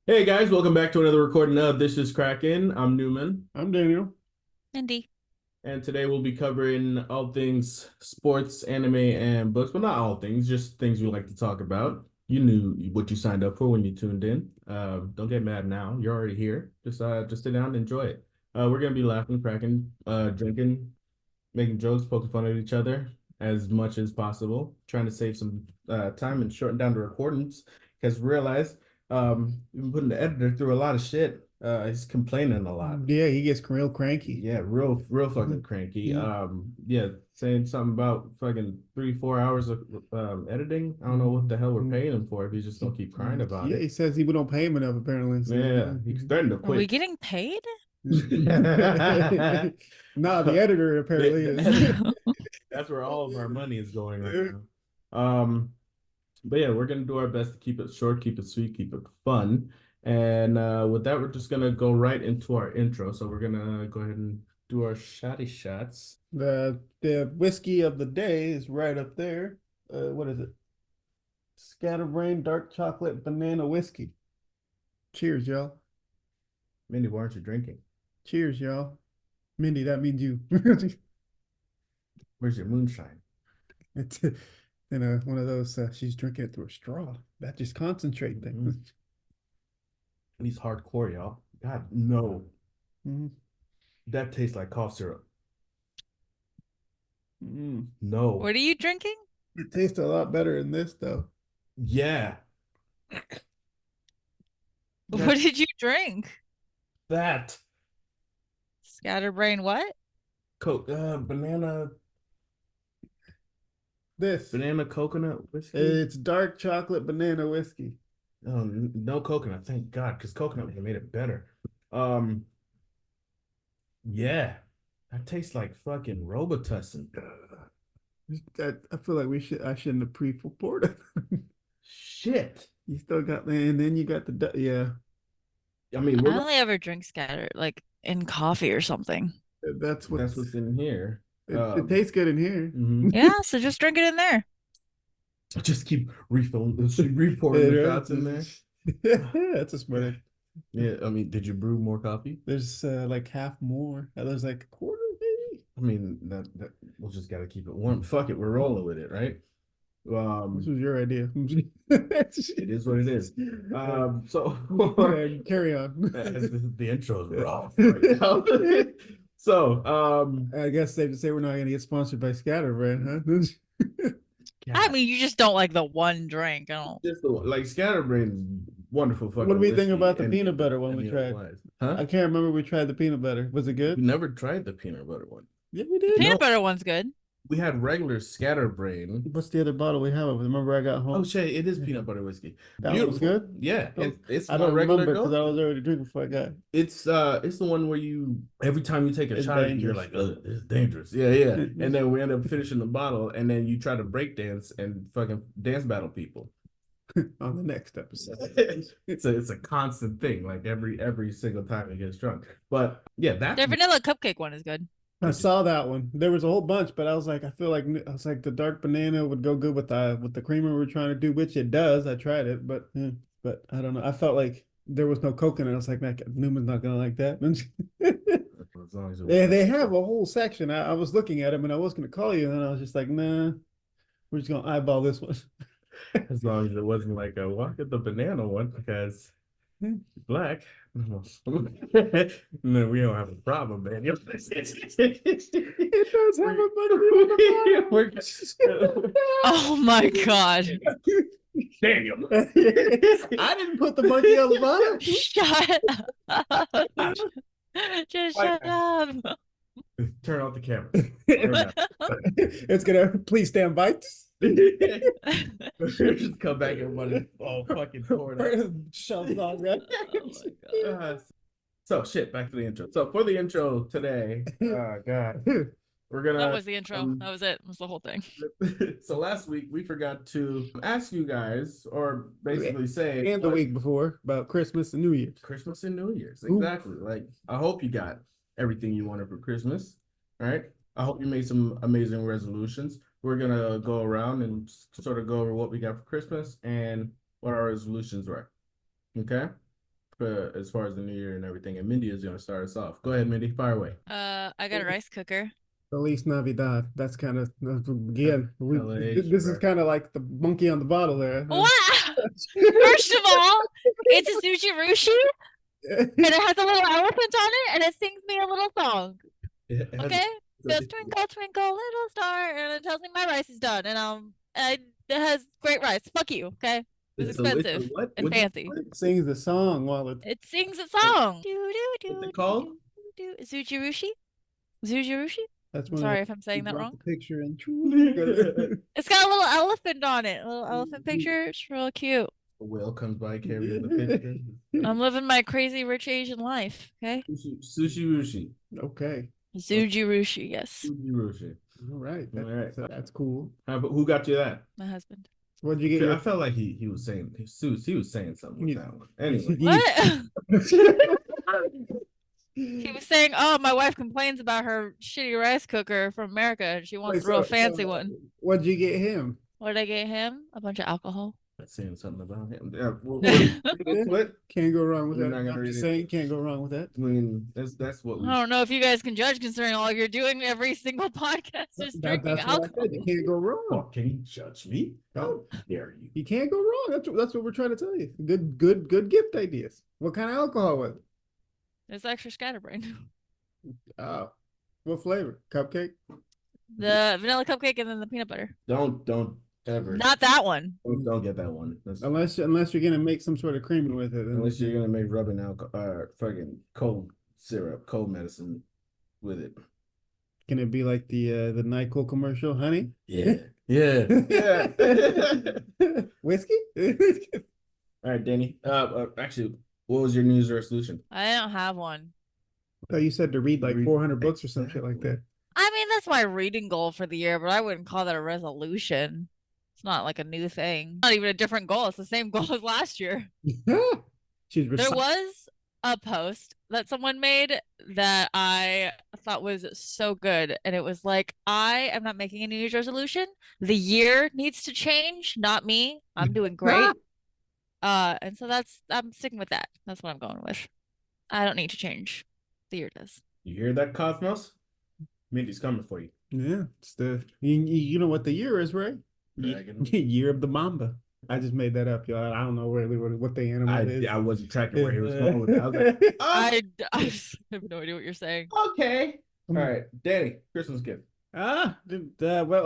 Hey guys, welcome back to another recording of This Is Kraken. I'm Newman, I'm Daniel. Cindy. and today we'll be covering all things sports, anime, and books. But not all things, just things we like to talk about. You knew what you signed up for when you tuned in. Don't get mad now. You're already here. Just sit down and enjoy it. We're gonna be laughing, cracking, drinking, making jokes, poking fun at each other as much as possible, trying to save some time and shorten down the recordings. Because realize we've been putting the editor through a lot of shit. He's complaining a lot. Yeah, he gets real cranky. Yeah, real fucking cranky. Yeah, saying something about fucking 3, 4 hours of editing. I don't know what the hell we're paying him for if he's just gonna keep crying about Yeah, it. he says he we don't pay him enough apparently. So. Yeah, he's threatened to Are we quit. getting paid? Nah, the editor apparently is. That's where all of our money is going right now. But yeah, we're gonna do our best to keep it short, keep it sweet, keep it fun. And with that, we're just gonna go right into our intro. So we're gonna go ahead and do our shotty shots. The whiskey of the day is right up there. What is it? Scatterbrain dark chocolate banana whiskey. Cheers, y'all. Mindy, why aren't you drinking? Cheers, y'all. Mindy, that means you. Where's your moonshine? It's one of those. She's drinking it through a straw. That just concentrate things. He's hardcore, y'all. God, no. Mm. That tastes like cough syrup. Mm. No. What are you drinking? It tastes a lot better than this, though. Yeah. What did you drink? That. Scatterbrain what? Coke, This. banana coconut whiskey. It's dark chocolate banana whiskey. Oh, no coconut, thank God, because coconut would have made it better. Um, yeah, that tastes like fucking Robitussin. I feel like I shouldn't have pre-reported. Shit. You still got and then you got yeah. I mean, I only ever drink scatter like in coffee or something. That's that's what's in here. it tastes good in here. Yeah, so just drink it in there. Just keep refilling, repouring the shots in there. Yeah, that's a smart idea. Yeah, I mean, did you brew more coffee? There's like half more. There's like a quarter, maybe. I mean, that we'll just gotta keep it warm. Fuck it, we're rolling with it, right? This was your idea. It is what it is. So Carry on. the intro is rough right now. So, I guess safe to say we're not going to get sponsored by Scatterbrain, huh? I mean, you just don't like the one drink. I don't. just like Scatterbrain's wonderful fucking. What do we think whiskey about the and peanut butter one we tried? Huh? I can't remember we tried the peanut butter. Was it We good? never tried the peanut butter one. Yeah, we did. No, Peanut butter one's good. we had regular Scatterbrain. What's the other bottle we have? Remember I got home. Oh shit, it is peanut butter whiskey. That Beautiful. was good. Yeah, Oh, it's I my don't regular remember because I go. was already drinking before I got. It's the one where you every time you take a It's shot, you're dangerous. like, ugh, it's dangerous. Yeah, yeah. And then we end up finishing the bottle, and then you try to break dance and fucking dance battle people. On the next episode. It's a constant thing, like every single time it gets drunk. But yeah, Their that's vanilla cupcake one is good. I saw that one. There was a whole bunch, but I was like, the dark banana would go good with the creamer we're trying to do, which it does. I tried it, but I don't know. I felt like there was no coconut. I was like, Newman's not gonna like that. as long as it They have a whole section. I was looking at them and I was gonna call you, and then I was just like, nah, we're just gonna eyeball this one. as long as it wasn't like a walk at the banana one because it's black. And then we don't have a problem, man. It does have a monkey on the Oh my God. Daniel. I didn't put the monkey on the bottom. Shut up. Just shut up. Turn off the camera. It's gonna please stand by. Just come back and run all fucking torn up. Shoves off, right? Oh my God. So shit, back to the intro. So for the intro today, God, we're gonna That was the intro. That was it. That was the whole thing. So last week we forgot to ask you guys, or basically say, And the week before about Christmas and New Year's. Christmas and New Year's. Exactly. Like, I hope you got everything you wanted for Christmas. All right. I hope you made some amazing resolutions. We're gonna go around and sort of go over what we got for Christmas and what our resolutions were. Okay. as far as the new year and everything, and Mindy is gonna start us off. Go ahead, Mindy, fire away. I got a rice cooker. Feliz Navidad. That's kind of again. This is bro. kind of like the monkey on the bottle there. Wow! First of all, it's a sushi rushi, and it has a little elephant on it, and it sings me a little song. It has Okay, a- goes twinkle twinkle little star, and it tells me my rice is done, and it has great rice. Fuck you. Okay, it was it's a- it's a expensive what? and What'd you fancy. call it? Sings the song while it's It sings a song. What's it called? Zuji rushi. Zuji rushi. that's when Sorry if I'm saying you that drop wrong. the picture and It's got a little elephant on it. A little elephant picture. It's real cute. A whale comes by carrying the picture. I'm living my crazy rich Asian life. Okay. Sushi Rushi. Okay. Zuji rushi. Yes. Sushi Rushi. All right. All right. That's cool. Who got you that? My husband. What'd you get? I felt like he was saying he was saying something with Yeah. that one. Anyway. What? He was saying, "Oh, my wife complains about her shitty rice cooker from America, and she wants Wait, a real so- fancy one." What'd you get him? What did I get him? A bunch of alcohol. Saying something about him. Yeah, Yeah. what? Can't go wrong with We're that. not gonna I'm read just it. saying, can't go wrong with that. I mean, that's what we. I don't know if you guys can judge, considering all you're doing every single podcast is drinking That's what I alcohol. said. You can't go Oh, wrong. can you judge me? How dare you? You can't go wrong. That's what we're trying to tell you. Good gift ideas. What kind of alcohol was it? It's extra scatterbrain. Oh, what flavor? Cupcake? The vanilla cupcake and then the peanut butter. Don't ever. Not that one. Don't get that one. Unless you're gonna make some sort of cream with it. Unless you're gonna make rubbing alcohol, fucking cold syrup, cold medicine with it. Can it be like the NyQuil commercial, honey? Yeah, yeah, yeah. Whiskey? All right, Danny. Actually, what was your New Year's resolution? I don't have one. Oh, you said to read like Read- 400 books or some shit like that. I mean, that's my reading goal for the year, but I wouldn't call that a resolution. It's not like a new thing. Not even a different goal. It's the same goal as last year. She's There was a post that someone made that I thought was so good. And it was like, I am not making a New Year's resolution. The year needs to change, not me. I'm doing great. And so I'm sticking with that. That's what I'm going with. I don't need to change. The year does. You hear that, Cosmos? Mindy's coming for you. Yeah, it's you know what the year is, right? Dragon. Year of the Mamba. I just made that up, y'all. I don't know really what the animal is. I wasn't tracking where he was going with that. I was like, oh, I have no idea what you're saying. okay. All right, Danny, Christmas gift. Well,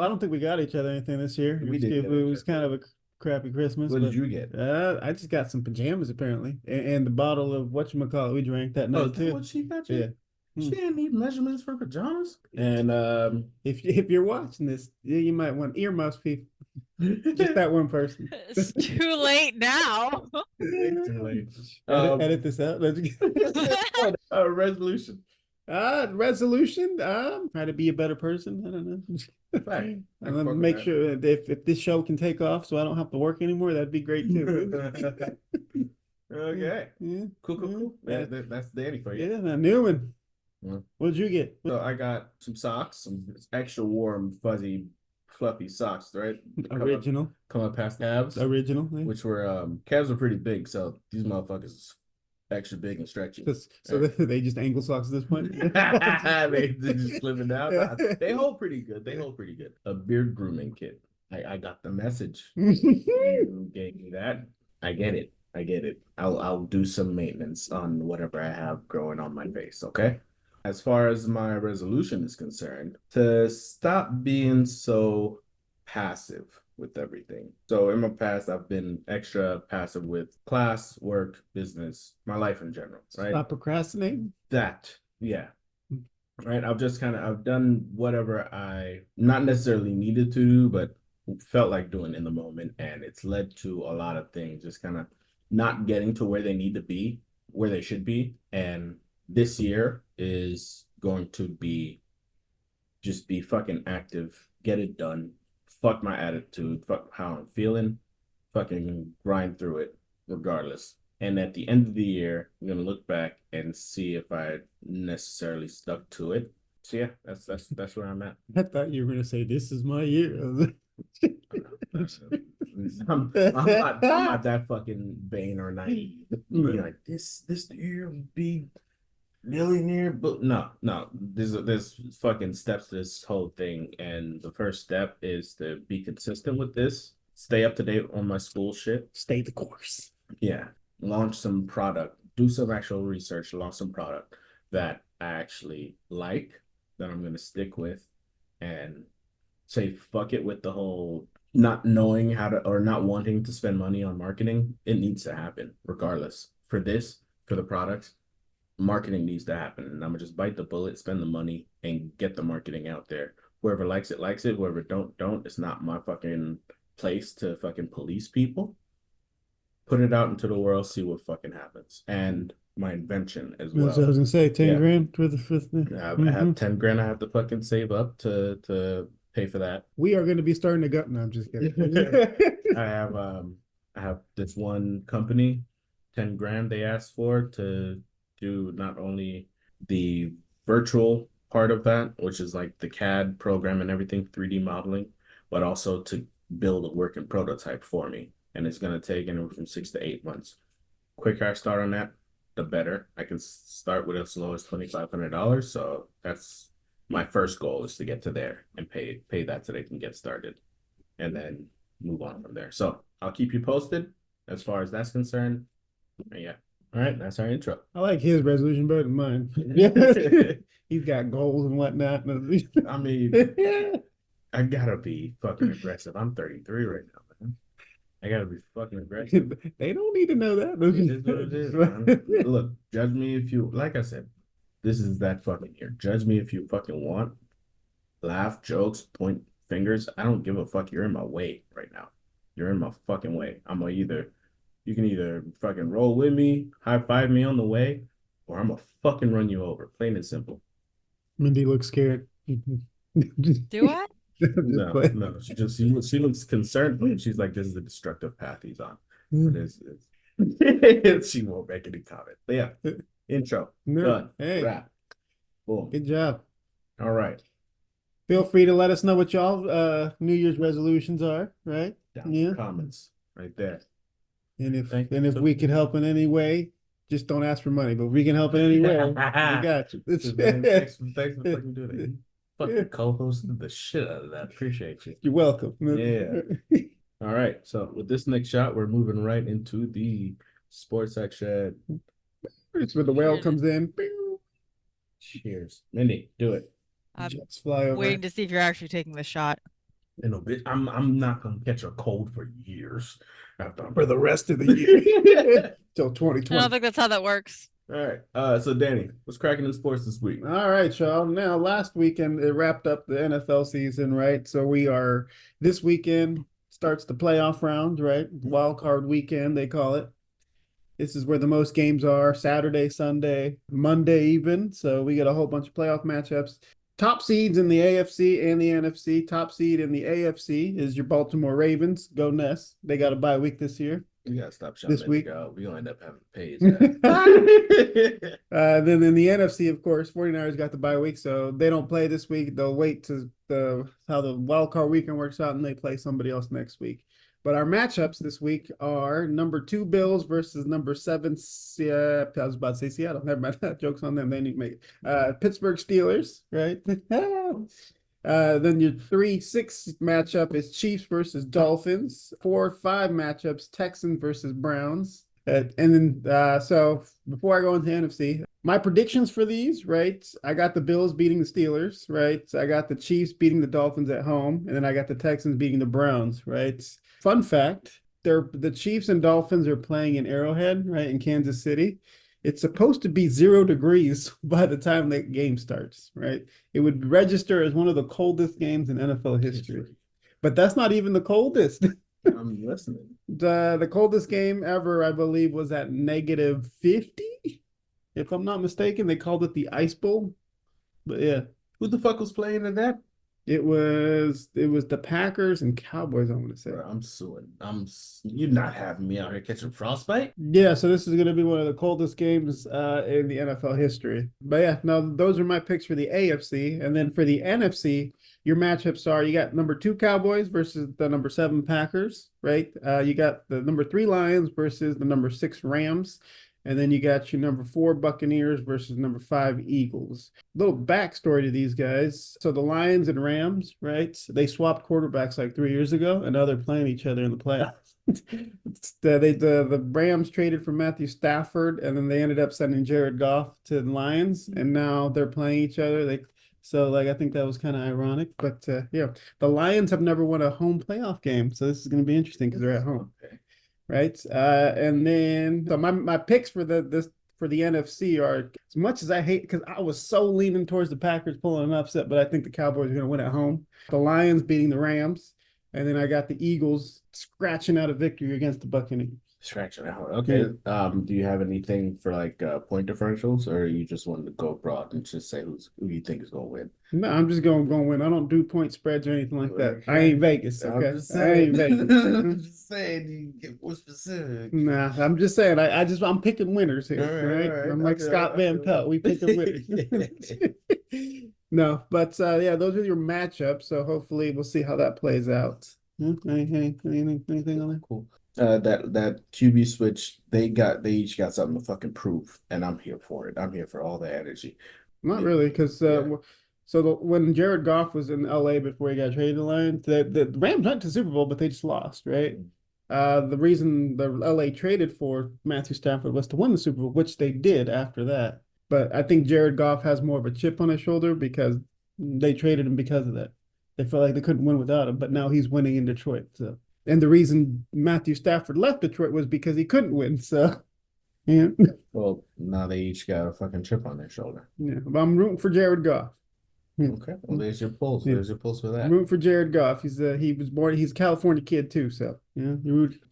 I don't think we got each other anything this year. We did It was kind of a crappy Christmas. What but, did you get? I just got some pajamas apparently, and the bottle of whatchamacallit we drank that night Oh, is that too. what she got you? Yeah. She didn't need measurements for pajamas. And If you're watching this, yeah, you might want earmuffs, people. Just that one person. It's too late now. too late. Edit this out. Let's Resolution. resolution. Try to be a better person. I don't know. Right. I'm gonna make sure that if this show can take off, so I don't have to work anymore, that'd be great too. Okay. Yeah. Cool. Yeah. That's Danny for you. Yeah, Newman. Yeah. What'd you get? So I got some socks, some extra warm, fuzzy, fluffy socks, right? Original. Come up past calves, Original. Yeah. which were calves were pretty big, so these motherfuckers is extra big and stretchy. So they just angle socks at this point. They're just slipping down. They hold pretty good. A beard grooming kit. I got the message. You gave me that. I get it. I'll do some maintenance on whatever I have growing on my face, okay? As far as my resolution is concerned, to stop being so passive with everything. So in my past, I've been extra passive with class, work, business, my life in general, right? Stop procrastinating. Yeah. Right. I've done whatever I not necessarily needed to do, but felt like doing in the moment. And it's led to a lot of things just kind of not getting to where they need to be, where they should be. And this year is going to be just be fucking active, get it done, fuck my attitude, fuck how I'm feeling, fucking grind through it regardless. And at the end of the year, I'm gonna look back and see if I necessarily stuck to it. So yeah, that's where I'm at. I thought you were gonna say this is my year. I'm not that fucking vain or naive. Be like this year will be millionaire, but no. There's fucking steps to this whole thing, and the first step is to be consistent with this. Stay up to date on my school shit. Stay the course. Yeah, launch some product, do some actual research, launch some product that I actually like, that I'm gonna stick with, and say fuck it with the whole not knowing how to or not wanting to spend money on marketing. It needs to happen regardless. For this, for the products, marketing needs to happen. And I'm gonna just bite the bullet, spend the money, and get the marketing out there. Whoever likes it, likes it. Whoever don't. It's not my fucking place to fucking police people. Put it out into the world, see what fucking happens. And my invention as well. That's what I was gonna say, 10 Yeah. grand for the fifth. I have 10 grand I have to fucking save up to pay for that. We are gonna be starting to go. No, I'm just kidding. I have this one company, 10 grand they asked for to do not only the virtual part of that, which is like the CAD program and everything, 3D modeling, but also to build a working prototype for me. And it's gonna take anywhere from 6 to 8 months. Quicker I start on that, the better. I can start with as low as $2,500. So that's my first goal, is to get to there and pay that so they can get started, and then move on from there. So I'll keep you posted as far as that's concerned. And yeah. All right, that's our intro. I like his resolution better than mine. He's got goals and whatnot. I mean, I gotta be fucking aggressive. I'm 33 right now, man. I gotta be fucking aggressive. They don't need to know that. It is what it is, man. Look, judge me if you, like I said, this is that fucking year. Judge me if you fucking want. Laugh, jokes, point fingers. I don't give a fuck. You're in my way right now. You're in my fucking way. You can either fucking roll with me, high five me on the way, or I'm gonna fucking run you over. Plain and simple. Mindy looks scared. Do I? No. She looks concerned, but she's like, this is a destructive path he's on. She won't make any comment. But yeah, intro. No. Done. Hey. Wrap. Boom. Good job. All right. Feel free to let us know what y'all New Year's resolutions are, right? Down in the comments right there. And if we can help in any way, just don't ask for money. But if we can help in any way, we got you. Thanks for fucking doing it. Fucking co-hosted the shit out of that. Appreciate you. You're welcome. Yeah. All right. So with this next shot, we're moving right into the sports section. It's where the whale comes in. Cheers. Mindy, do it. I'm Jets fly over. waiting to see if you're actually taking the shot. You know, bitch, I'm not gonna catch a cold for years. For the rest of the year. Till I 2020. don't think that's how that works. All right. So Danny, what's cracking in sports this week? All right, y'all. Now, last weekend it wrapped up the NFL season, right? So this weekend starts the playoff round, right? Wild card weekend, they call it. This is where the most games are: Saturday, Sunday, Monday even. So we got a whole bunch of playoff matchups. Top seeds in the AFC and the NFC. Top seed in the AFC is your Baltimore Ravens. Go Ness. They got a bye week this year. You gotta stop shouting This week. We gonna end up having to pay. Then in the NFC, of course, 49ers got the bye week, so they don't play this week. They'll wait to how the wild card weekend works out, and they play somebody else next week. But our matchups this week are number 2 Bills versus number 7. I was about to say Seattle. Never mind. Jokes on them. They need to make it. Pittsburgh Steelers, right? Then your 3-6 matchup is Chiefs versus Dolphins. 4-5 matchups, Texans versus Browns. And then, so before I go into NFC, my predictions for these, right? I got the Bills beating the Steelers, right? I got the Chiefs beating the Dolphins at home, and then I got the Texans beating the Browns, right? Fun fact, the Chiefs and Dolphins are playing in Arrowhead, right, in Kansas City. It's supposed to be 0 degrees by the time the game starts, right? It would register as one of the coldest games in NFL history. But that's not even the coldest. I'm listening. The coldest game ever, I believe, was at -50. If I'm not mistaken, they called it the Ice Bowl. But yeah. Who the fuck was playing in that? It was the Packers and Cowboys, I want to say. Bro, I'm suing. You're not having me out here catching frostbite. Yeah, so this is going to be one of the coldest games in the NFL history. But yeah, no, those are my picks for the AFC. And then for the NFC, your matchups are you got number 2 Cowboys versus the number 7 Packers, right? You got the number 3 Lions versus the number 6 Rams. And then you got your number 4 Buccaneers versus number 5 Eagles. Little backstory to these guys. So the Lions and Rams, right? They swapped quarterbacks like 3 years ago, and now they're playing each other in the playoffs. The Rams traded for Matthew Stafford, and then they ended up sending Jared Goff to the Lions, and now they're playing each other. I think that was kind of ironic, but yeah, the Lions have never won a home playoff game, so this is going to be interesting because they're at home. Okay. Right. And then so my picks for the NFC are, as much as I hate, because I was so leaning towards the Packers pulling an upset, but I think the Cowboys are going to win at home. The Lions beating the Rams, and then I got the Eagles scratching out a victory against the Buccaneers. Scratching out. Okay. Do you have anything for like point differentials, or you just want to go broad and just say who you think is gonna win? No, I'm just going to win. I don't do point spreads or anything like that. I ain't Vegas. Okay, I'm just I ain't saying. Vegas. I'm just saying you get more specific. Nah, I'm just saying. I'm picking winners here, right? I'm like Scott Van Pelt. We picking winners. No, but yeah, those are your matchups. So hopefully we'll see how that plays out. Anything on that? Cool. That QB switch, they each got something to fucking prove, and I'm here for it. I'm here for all the energy. Not really, because when Jared Goff was in LA before he got traded to the Lions, the Rams went to Super Bowl, but they just lost, right? The reason the LA traded for Matthew Stafford was to win the Super Bowl, which they did after that. But I think Jared Goff has more of a chip on his shoulder because they traded him because of that. They felt like they couldn't win without him, but now he's winning in Detroit. So, and the reason Matthew Stafford left Detroit was because he couldn't win. So, yeah. Well, now they each got a fucking chip on their shoulder. Yeah, but I'm rooting for Jared Goff. Okay, well, there's your pulse. Yeah. There's your pulse for that. I'm rooting for Jared Goff. He's a California kid too. So yeah,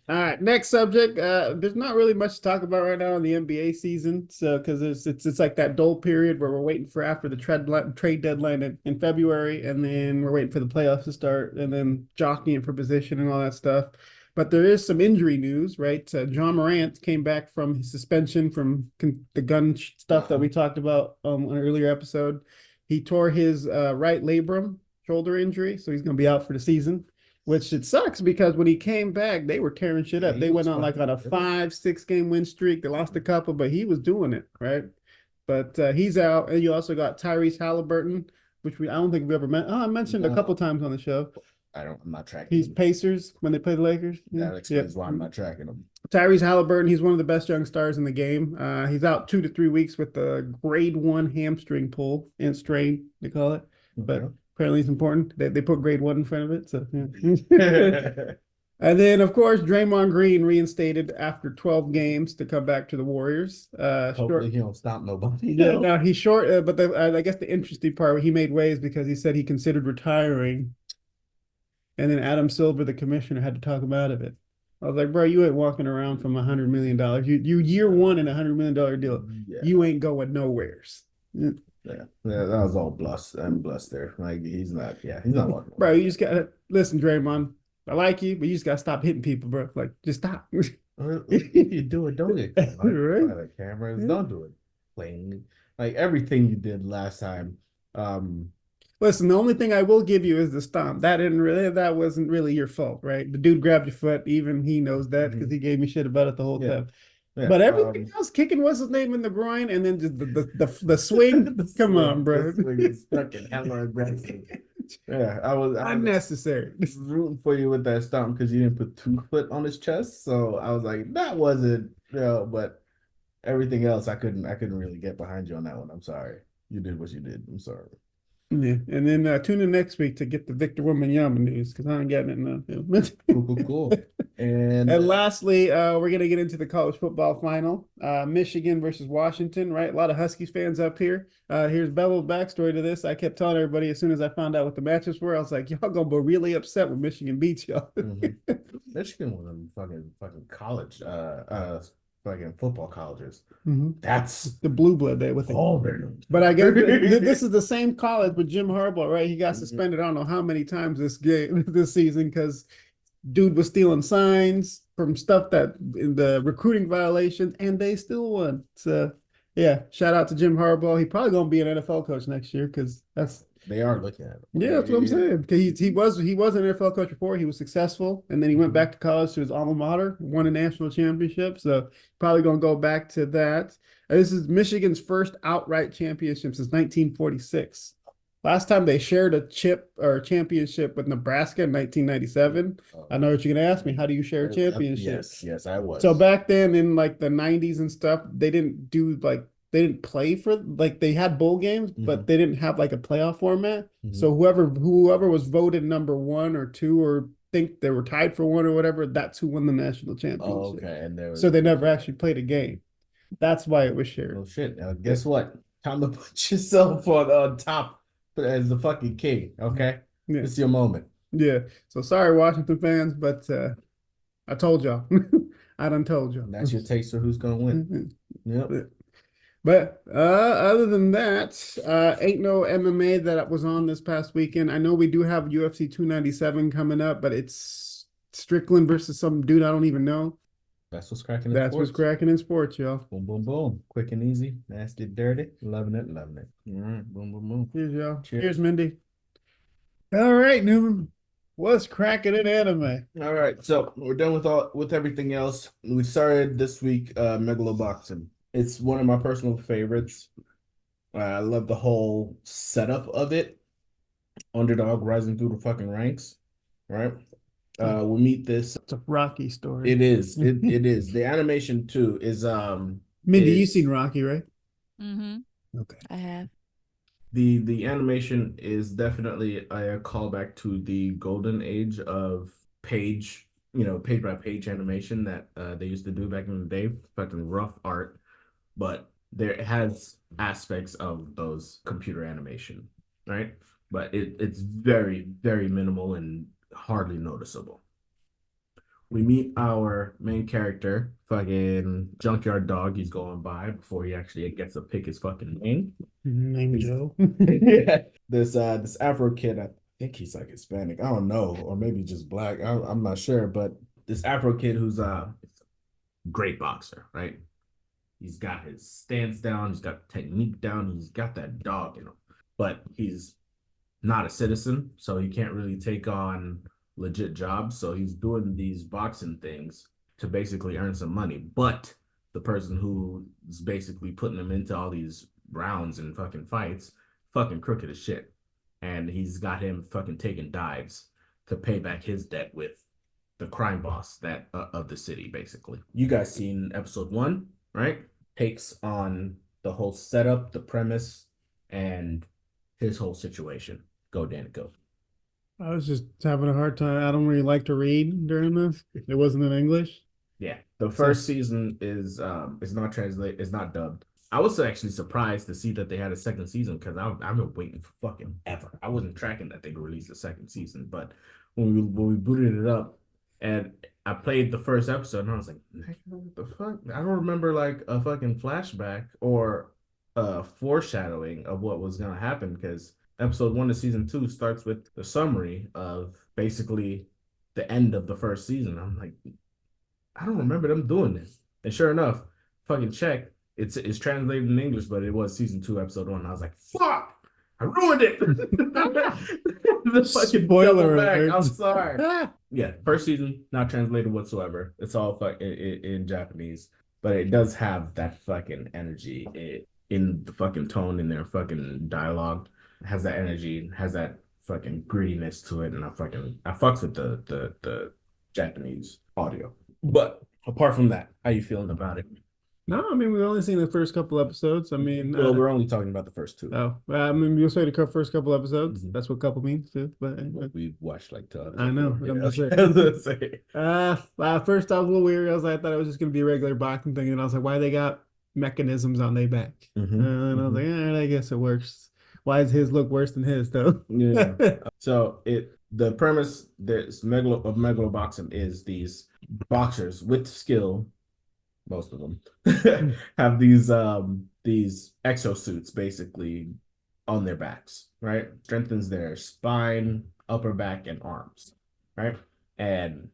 all right. Next subject. There's not really much to talk about right now in the NBA season. So because it's like that dull period where we're waiting for after the trade deadline in February, and then we're waiting for the playoffs to start, and then jockeying for position and all that stuff. But there is some injury news, right? John Morant came back from his suspension from the gun stuff that we talked about on an earlier episode. He tore his right labrum shoulder injury, so he's going to be out for the season, which it sucks because when he came back, they were tearing shit up. They went on like on a 5-6 game win streak. They lost a couple, but he was doing it, right? But he's out. And you also got Tyrese Halliburton, which I don't think we ever met. Oh, I mentioned a couple times on the show. I'm not tracking. He's Pacers when they play the Lakers. That explains why I'm not tracking them. Tyrese Halliburton, he's one of the best young stars in the game. He's out 2 to 3 weeks with a grade 1 hamstring pull and strain, they call it. But apparently it's important. They put grade 1 in front of it. So yeah. And then, of course, Draymond Green reinstated after 12 games to come back to the Warriors. Hopefully he don't stop nobody. Yeah, no, he's short. But I guess the interesting part, he made waves because he said he considered retiring. And then Adam Silver, the commissioner, had to talk him out of it. I was like, bro, you ain't walking around from $100 million. You year one in $100 million deal. Yeah. You ain't going nowheres. Yeah, that was all bluff. I'm blessed there. Like he's not walking. Bro, you just gotta listen, Draymond. I like you, but you just gotta stop hitting people, bro. Like, just stop. If you do it, don't get caught. Right? By the cameras. Yeah. Don't do it. Playing like everything you did last time. Listen, the only thing I will give you is the stomp. That wasn't really your fault, right? The dude grabbed your foot. Even he knows that because he gave me shit about it the whole time. Yeah, but everything else, kicking what's his name in the groin, and then just the swing. Come on, bro. The swing is fucking hella aggressive. Yeah, I was unnecessary. Rooting for you with that stomp because you didn't put 2 foot on his chest. So I was like, that wasn't, but everything else I couldn't really get behind you on that one. I'm sorry. You did what you did. I'm sorry. Yeah, and then tune in next week to get the Victor Wembanyama news because I ain't getting it now. Cool. And lastly, we're gonna get into the college football final. Michigan versus Washington, right? A lot of Huskies fans up here. Here's Bella's backstory to this. I kept telling everybody as soon as I found out what the matches were, I was like, y'all gonna be really upset when Michigan beats y'all. Michigan was a fucking college fucking football colleges. Mhm. That's The blue blood there with Auburn. But I guess this is the same college with Jim Harbaugh, right? He got suspended. I don't know how many times this season because dude was stealing signs from stuff that in the recruiting violations, and they still won. So yeah, shout out to Jim Harbaugh. He probably gonna be an NFL coach next year because they are looking at it. yeah, that's what I'm saying. Because he was an NFL coach before. He was successful, and then he went back to college to his alma mater, won a national championship. So probably gonna go back to that. This is Michigan's first outright championship since 1946. Last time they shared a chip or a championship with Nebraska in 1997. I know what you're gonna ask me. How do you share a championship? Yes, I was. So back then in like the 90s and stuff, they didn't do like they didn't play for like they had bowl games, but they didn't have like a playoff format. So whoever was voted number one or two or think they were tied for one or whatever, that's who won the national championship. Okay, and so they never actually played a game. That's why it was shared. Oh shit! Now guess what? Time to put yourself on top as the fucking king. Okay, Yeah. It's your moment. Yeah. So sorry, Washington fans, but I told y'all. I done told y'all. And that's your taste for who's gonna win. Yep. But other than that, ain't no MMA that was on this past weekend. I know we do have UFC 297 coming up, but it's Strickland versus some dude I don't even know. That's what's cracking in That's sports. what's cracking in sports, y'all. Boom, boom, boom. Quick and easy. Nasty, dirty. Loving it, loving it. All right. Boom, boom, boom. Cheers, y'all. Cheers. Cheers, Mindy. All right, Newman. What's cracking in anime? All right. So we're done with everything else. We started this week Megalo boxing. It's one of my personal favorites. I love the whole setup of it. Underdog rising through the fucking ranks. Right? We meet this. It's a Rocky story. It is. It is. The animation too is Mindy, you've seen Rocky, right? Mm-hmm. Okay. I have. The animation is definitely a callback to the golden age of page by page animation that they used to do back in the day. Fucking rough art, but there has aspects of those computer animation, right? But it's very, very minimal and hardly noticeable. We meet our main character, fucking junkyard dog he's going by before he actually gets to pick his fucking name. Named Joe. Yeah. This Afro kid, I think he's like Hispanic. I don't know, or maybe just black. I'm not sure, but this Afro kid who's a great boxer, right? He's got his stance down, he's got technique down, he's got that dog in him. But he's not a citizen, so he can't really take on legit jobs. So he's doing these boxing things to basically earn some money. But the person who is basically putting him into all these rounds and fucking fights, fucking crooked as shit. And he's got him fucking taking dives to pay back his debt with the crime boss that of the city, basically. You guys seen episode 1, right? Takes on the whole setup, the premise, and his whole situation. Go, Dan, go. I was just having a hard time. I don't really like to read during this. It wasn't in English. Yeah, the first season is not translated, it's not dubbed. I was actually surprised to see that they had a second season because I've been waiting for fucking ever. I wasn't tracking that they would release a second season, but when we booted it up and I played the first episode and I was like, what the fuck? I don't remember like a fucking flashback or foreshadowing of what was gonna happen because episode 1 of season 2 starts with the summary of basically the end of the first season. I'm like, I don't remember them doing this. And sure enough, fucking check. It's translated in English, but it was season 2, episode 1. I was like, fuck! I ruined it. The fucking Spoiler back. alert. I'm sorry. Yeah, first season not translated whatsoever. It's all in Japanese, but it does have that fucking energy in the fucking tone in their fucking dialogue. It has that energy, has that fucking grittiness to it, and I fucks with the Japanese audio. But apart from that, how you feeling about it? No, I mean we've only seen the first couple episodes. I mean, Well, we're only talking about the first 2. oh, I mean you'll say the first couple episodes. Mhm. That's what couple means too. But We watched like 2 others. I know, before. I'm just I was gonna say. First I was a little weary. I thought it was just gonna be a regular boxing thing, and I was like, why they got mechanisms on their back? And I was like, I guess it works. Why does his look worse than his though? Yeah. So the premise of Megalo boxing is these boxers with skill most of them have these exosuits basically on their backs, right? Strengthens their spine, upper back, and arms, right? And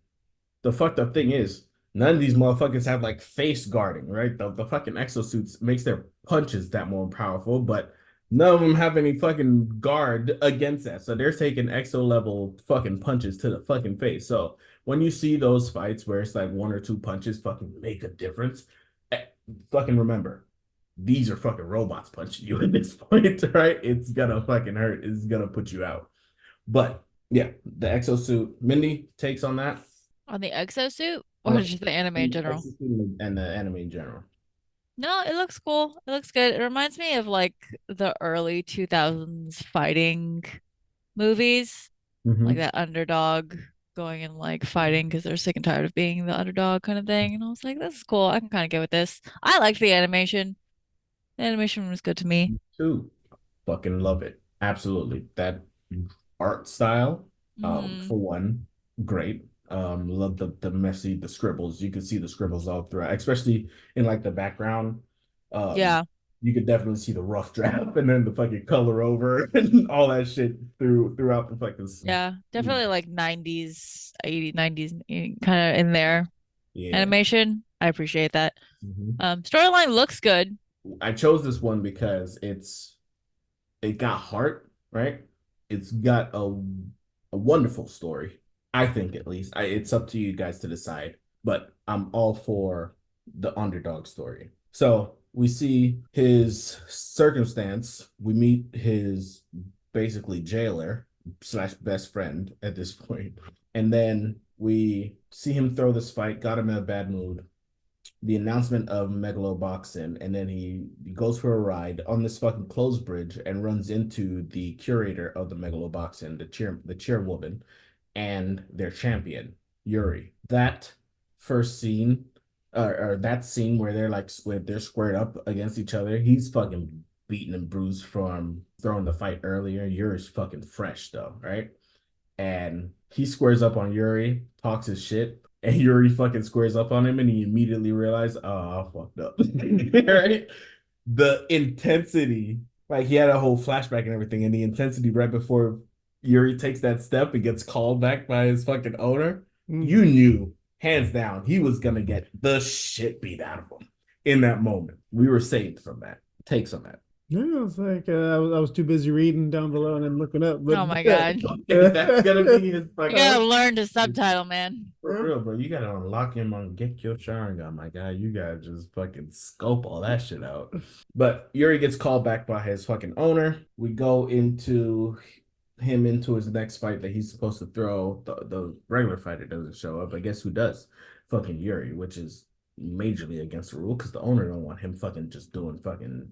the fucked up thing is none of these motherfuckers have like face guarding, right? The fucking exosuits makes their punches that more powerful, but none of them have any fucking guard against that. So they're taking exo level fucking punches to the fucking face. So when you see those fights where it's like one or two punches fucking make a difference, fucking remember, these are fucking robots punching you at this point, right? It's gonna fucking hurt. It's gonna put you out. But yeah, the exosuit. Mindy takes on that. On the exosuit On or the, just the anime on in the general? exosuit and the anime in general. No, it looks cool. It looks good. It reminds me of like the early 2000s fighting movies, like Mm-hmm. that underdog going and like fighting because they're sick and tired of being the underdog kind of thing. And I was like, this is cool. I can kind of get with this. I liked the animation. The animation was good to me. Too. Fucking love it. Absolutely. That art style, Hmm. for one, great. Love the messy, the scribbles. You can see the scribbles all throughout, especially in like the background. Um, Yeah. you could definitely see the rough draft and then the fucking color over and all that shit throughout the fucking. Yeah. Definitely like 90s, 80s, 90s kind of in there. Yeah. Animation. I appreciate that. Mhm. Storyline looks good. I chose this one because it got heart, right? It's got a wonderful story. I think at least. It's up to you guys to decide, but I'm all for the underdog story. So we see his circumstance. We meet his basically jailer slash best friend at this point, and then we see him throw this fight. Got him in a bad mood, the announcement of Megalo boxing, and then he goes for a ride on this fucking closed bridge and runs into the curator of the Megalo boxing, the chairwoman, and their champion Yuri. That first scene, or that scene where they're squared up against each other, he's fucking beaten and bruised from throwing the fight earlier. Yuri's fucking fresh though, right? And he squares up on Yuri, talks his shit, and Yuri fucking squares up on him, and he immediately realized, oh, I fucked up. Right? The intensity, like he had a whole flashback and everything, and the intensity right before Yuri takes that step and gets called back by his fucking owner, you knew hands down he was gonna get the shit beat out of him in that moment. We were saved from that. Takes on that. Yeah, it's like I was too busy reading down below and then looking up, but Oh my God. That's gonna be his You fucking. gotta learn to subtitle, man. For real, bro. You gotta unlock him on get your Sharingan, my guy. You gotta just fucking scope all that shit out. But Yuri gets called back by his fucking owner. We go into his next fight that he's supposed to throw. The regular fighter doesn't show up. I guess who does? Fucking Yuri, which is majorly against the rule because the owner don't want him fucking just doing fucking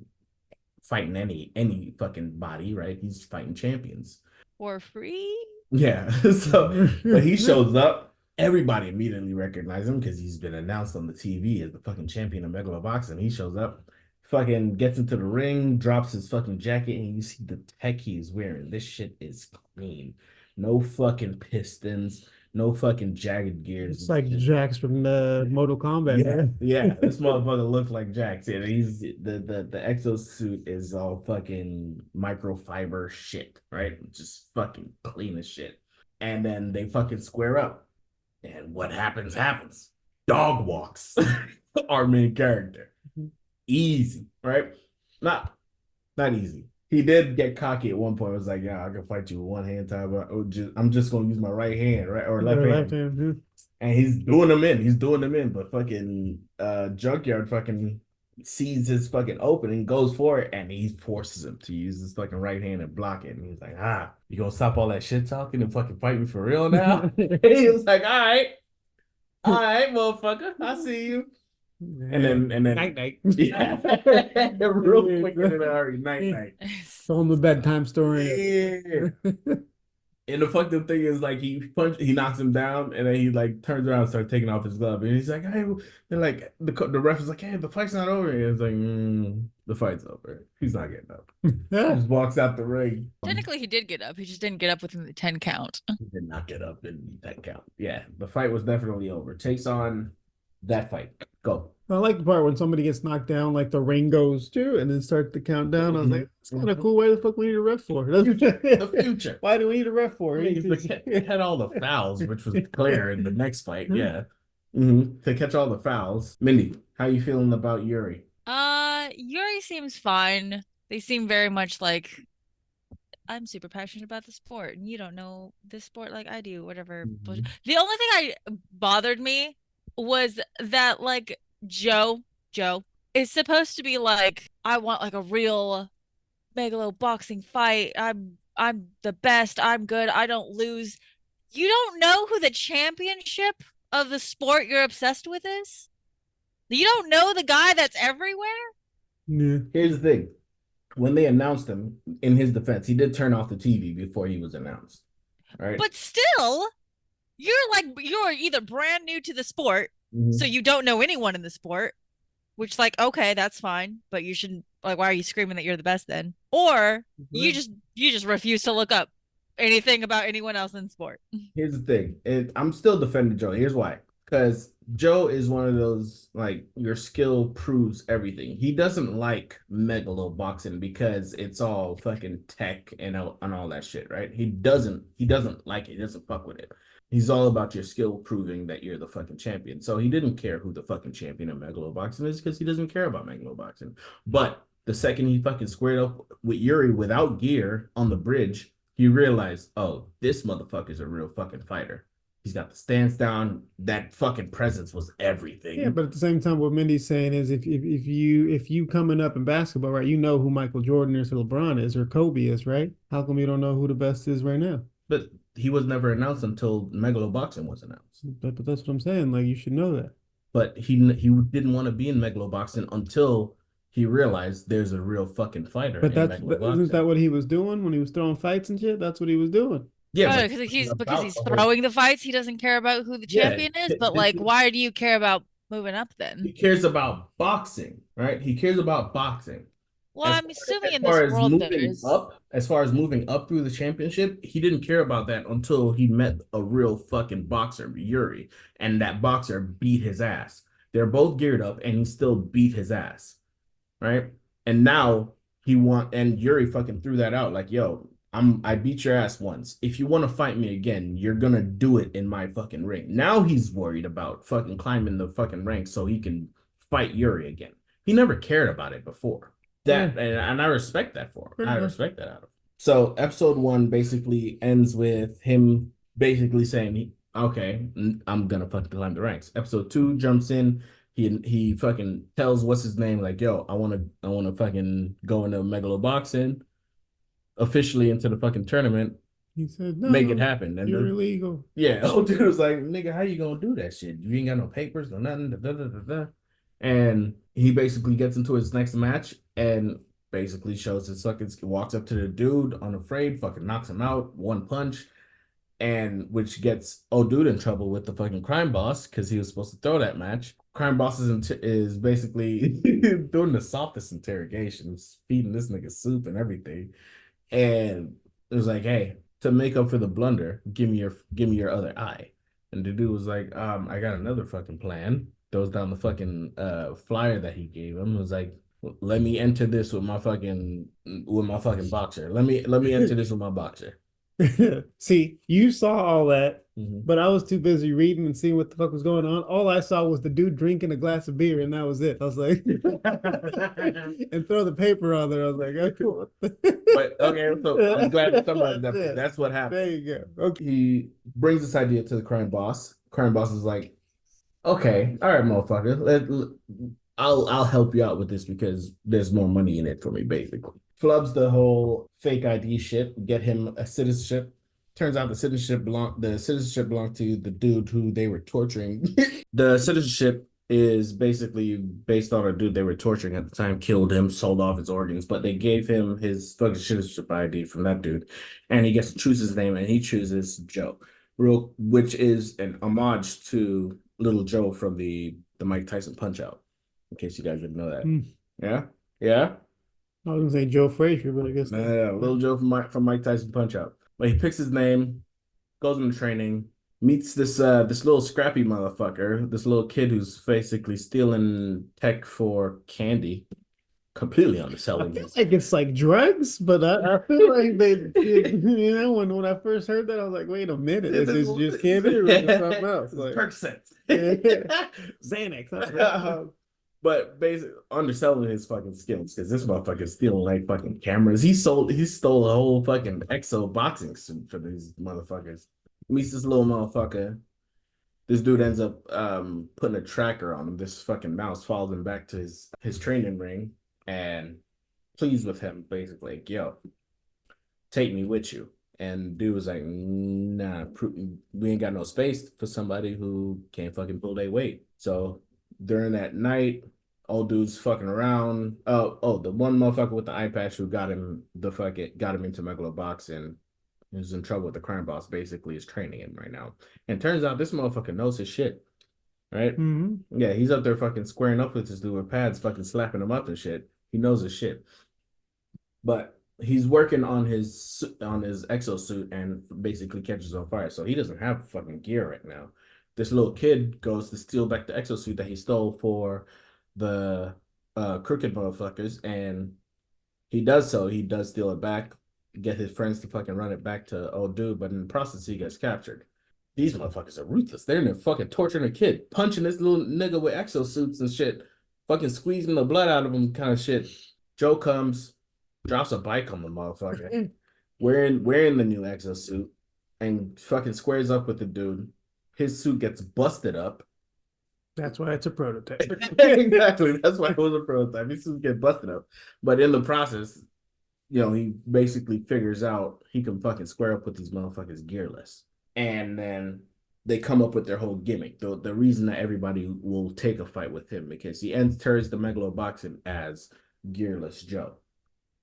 fighting any fucking body, right? He's fighting champions. For free? Yeah. So, but he shows up. Everybody immediately recognizes him because he's been announced on the TV as the fucking champion of Megalo boxing. He shows up, fucking gets into the ring, drops his fucking jacket, and you see the tech he's wearing. This shit is clean. No fucking pistons, no fucking jagged gears. it's like Jax from the Mortal Kombat. Yeah, Man. yeah. This motherfucker looks like Jax. Yeah, he's the exosuit is all fucking microfiber shit, right? Just fucking clean as shit. And then they fucking square up. And what happens happens. Dog walks our main character. Easy, right? Not not easy. He did get cocky at one point. It was like, yeah, I can fight you with one hand tie, but I'm just gonna use my right hand, right? Or left Their left hand. hand. And he's doing them in. He's doing them in, but fucking Junkyard fucking sees his fucking opening, goes for it, and he forces him to use his fucking right hand and block it. And he's like, you gonna stop all that shit talking and fucking fight me for real now? He was like, all right, motherfucker, I see you. And then night night. yeah, real quick in a hurry, night night. Tell him a bedtime story. Yeah. And the fucked up thing is like he knocks him down, and then he like turns around and starts taking off his glove, and he's like, "Hey," they're like the ref is like, "Hey, the fight's not over." And it's like, "The fight's over. He's not getting up." He just walks out the ring. Technically, he did get up. He just didn't get up within the 10 count. He did not get up in that count. Yeah, the fight was definitely over. Takes on that fight. Go. I like the part when somebody gets knocked down, like the ring goes to, and then start the countdown. I was like, it's kind of cool. Why the fuck we need a ref for? The future. Why do we need a ref for? I mean, he had all the fouls, which was clear in the next fight. Yeah. To catch all the fouls. Mindy, how you feeling about Yuri? Yuri seems fine. They seem very much like I'm super passionate about the sport, and you don't know this sport like I do, whatever. Mhm. The only thing I bothered me was that like Joe is supposed to be like, I want like a real Megalo boxing fight. I'm the best. I'm good. I don't lose. You don't know who the championship of the sport you're obsessed with is? You don't know the guy that's everywhere? Yeah. Here's the thing. When they announced him, in his defense, he did turn off the TV before he was announced. Right? But still, you're either brand new to the sport, so you don't know anyone in the sport, which like okay, that's fine, but you shouldn't like why are you screaming that you're the best then? Or you just refuse to look up anything about anyone else in sport. Here's the thing. I'm still defending Joe. Here's why. Because Joe is one of those, like, your skill proves everything. He doesn't like Megalo boxing because it's all fucking tech and all that shit, right? He doesn't like it. He doesn't fuck with it. He's all about your skill proving that you're the fucking champion. So he didn't care who the fucking champion of Megalo boxing is because he doesn't care about Megalo boxing. But the second he fucking squared up with Yuri without gear on the bridge, he realized, oh, this motherfucker's a real fucking fighter. He's got the stance down. That fucking presence was everything. Yeah, but at the same time, what Mindy's saying is, if you coming up in basketball, right, you know who Michael Jordan is, or LeBron is, or Kobe is, right? How come you don't know who the best is right now? But he was never announced until Megalo Boxing was announced. But that's what I'm saying. Like you should know that. But he didn't want to be in Megalo Boxing until he realized there's a real fucking fighter But in that's Megalo Boxing. isn't that what he was doing when he was throwing fights and shit? That's what he was doing. Yeah, Oh, but because he's throwing the fights, he doesn't care about who the champion is. But like, why do you care about moving up he then? cares about boxing, right? He cares about boxing. Well, I'm assuming in this world there's As far as moving up through the championship, he didn't care about that until he met a real fucking boxer, Yuri, and that boxer beat his ass. They're both geared up, and he still beat his ass, right? And now and Yuri fucking threw that out like, yo, I beat your ass once. If you want to fight me again, you're gonna do it in my fucking ring. Now he's worried about fucking climbing the fucking ranks so he can fight Yuri again. He never cared about it before. And I respect that for him. I respect that out of him. So episode 1 basically ends with him basically saying, okay, I'm gonna fucking climb the ranks. Episode 2 jumps in. He fucking tells what's his name, like, yo, I wanna fucking go into Megalo boxing officially into the fucking tournament. He said, no, make it happen. And you're illegal. Yeah, old dude was like, nigga, how you gonna do that shit? You ain't got no papers, no nothing. Da, da, da, da, da. And he basically gets into his next match and basically shows his fucking walks up to the dude unafraid, fucking knocks him out, one punch, and which gets old dude in trouble with the fucking crime boss because he was supposed to throw that match. Crime boss is basically doing the softest interrogations, feeding this nigga soup and everything. And it was like, hey, to make up for the blunder, give me your other eye. And the dude was like, I got another fucking plan. Throws down the fucking flyer that he gave him. It was like, let me enter this with my fucking boxer. Let me enter this with my boxer. See, you saw all that, but I was too busy reading and seeing what the fuck was going on. All I saw was the dude drinking a glass of beer, and that was it. I was like, and throw the paper on there. I was like, oh, but okay, so I'm glad to summarize that. That's what happened. There you go. Okay. He brings this idea to the crime boss. Crime boss is like, okay, all right, motherfucker. I'll help you out with this because there's more money in it for me, basically. Flubs the whole fake ID shit, get him a citizenship. Turns out the citizenship belonged to the dude who they were torturing. The citizenship is basically based on a dude they were torturing at the time, killed him, sold off his organs, but they gave him his fucking citizenship ID from that dude, and he gets to choose his name, and he chooses Joe, which is an homage to Little Joe from the Mike Tyson Punch Out. In case you guys didn't know that. Yeah, yeah. I was gonna say Joe Frazier, but I guess Little Joe from Mike Tyson Punch Out. But he picks his name, goes into training, Meets this little scrappy motherfucker, this little kid who's basically stealing tech for candy, completely I underselling feel his. like it's like drugs, but I feel like when I first heard that, I was like, wait a minute, is this just candy or is it something else? Like, Percocets. Xanax. Huh? But basically underselling his fucking skills because this motherfucker is stealing like fucking cameras. He stole a whole fucking exo boxing suit for these motherfuckers. Meets this little motherfucker. This dude ends up putting a tracker on him. This fucking mouse follows him back to his training ring and pleads with him, basically, like, yo, take me with you. And dude was like, nah, we ain't got no space for somebody who can't fucking pull their weight. So during that night, old dude's fucking around. The one motherfucker with the eye patch who got him into Megalo boxing. He was in trouble with the crime boss, basically, is training him right now. And turns out this motherfucker knows his shit, right? Mm-hmm. Yeah, he's up there fucking squaring up with this dude with pads, fucking slapping him up and shit. He knows his shit. But he's working on his exosuit and basically catches on fire. So he doesn't have fucking gear right now. This little kid goes to steal back the exosuit that he stole for the crooked motherfuckers, and he does so. He does steal it back, get his friends to fucking run it back to old dude, but in the process he gets captured. These motherfuckers are ruthless. They're in there fucking torturing a kid, punching this little nigga with exosuits and shit, fucking squeezing the blood out of him, kind of shit. Joe comes, drops a bike on the motherfucker, wearing the new exosuit, and fucking squares up with the dude. His suit gets busted up. That's why it's a prototype. Exactly. That's why it was a prototype. His suit gets busted up. But in the process, he basically figures out he can fucking square up with these motherfuckers gearless. And then they come up with their whole gimmick. The reason that everybody will take a fight with him because he enters the Megalo boxing as Gearless Joe.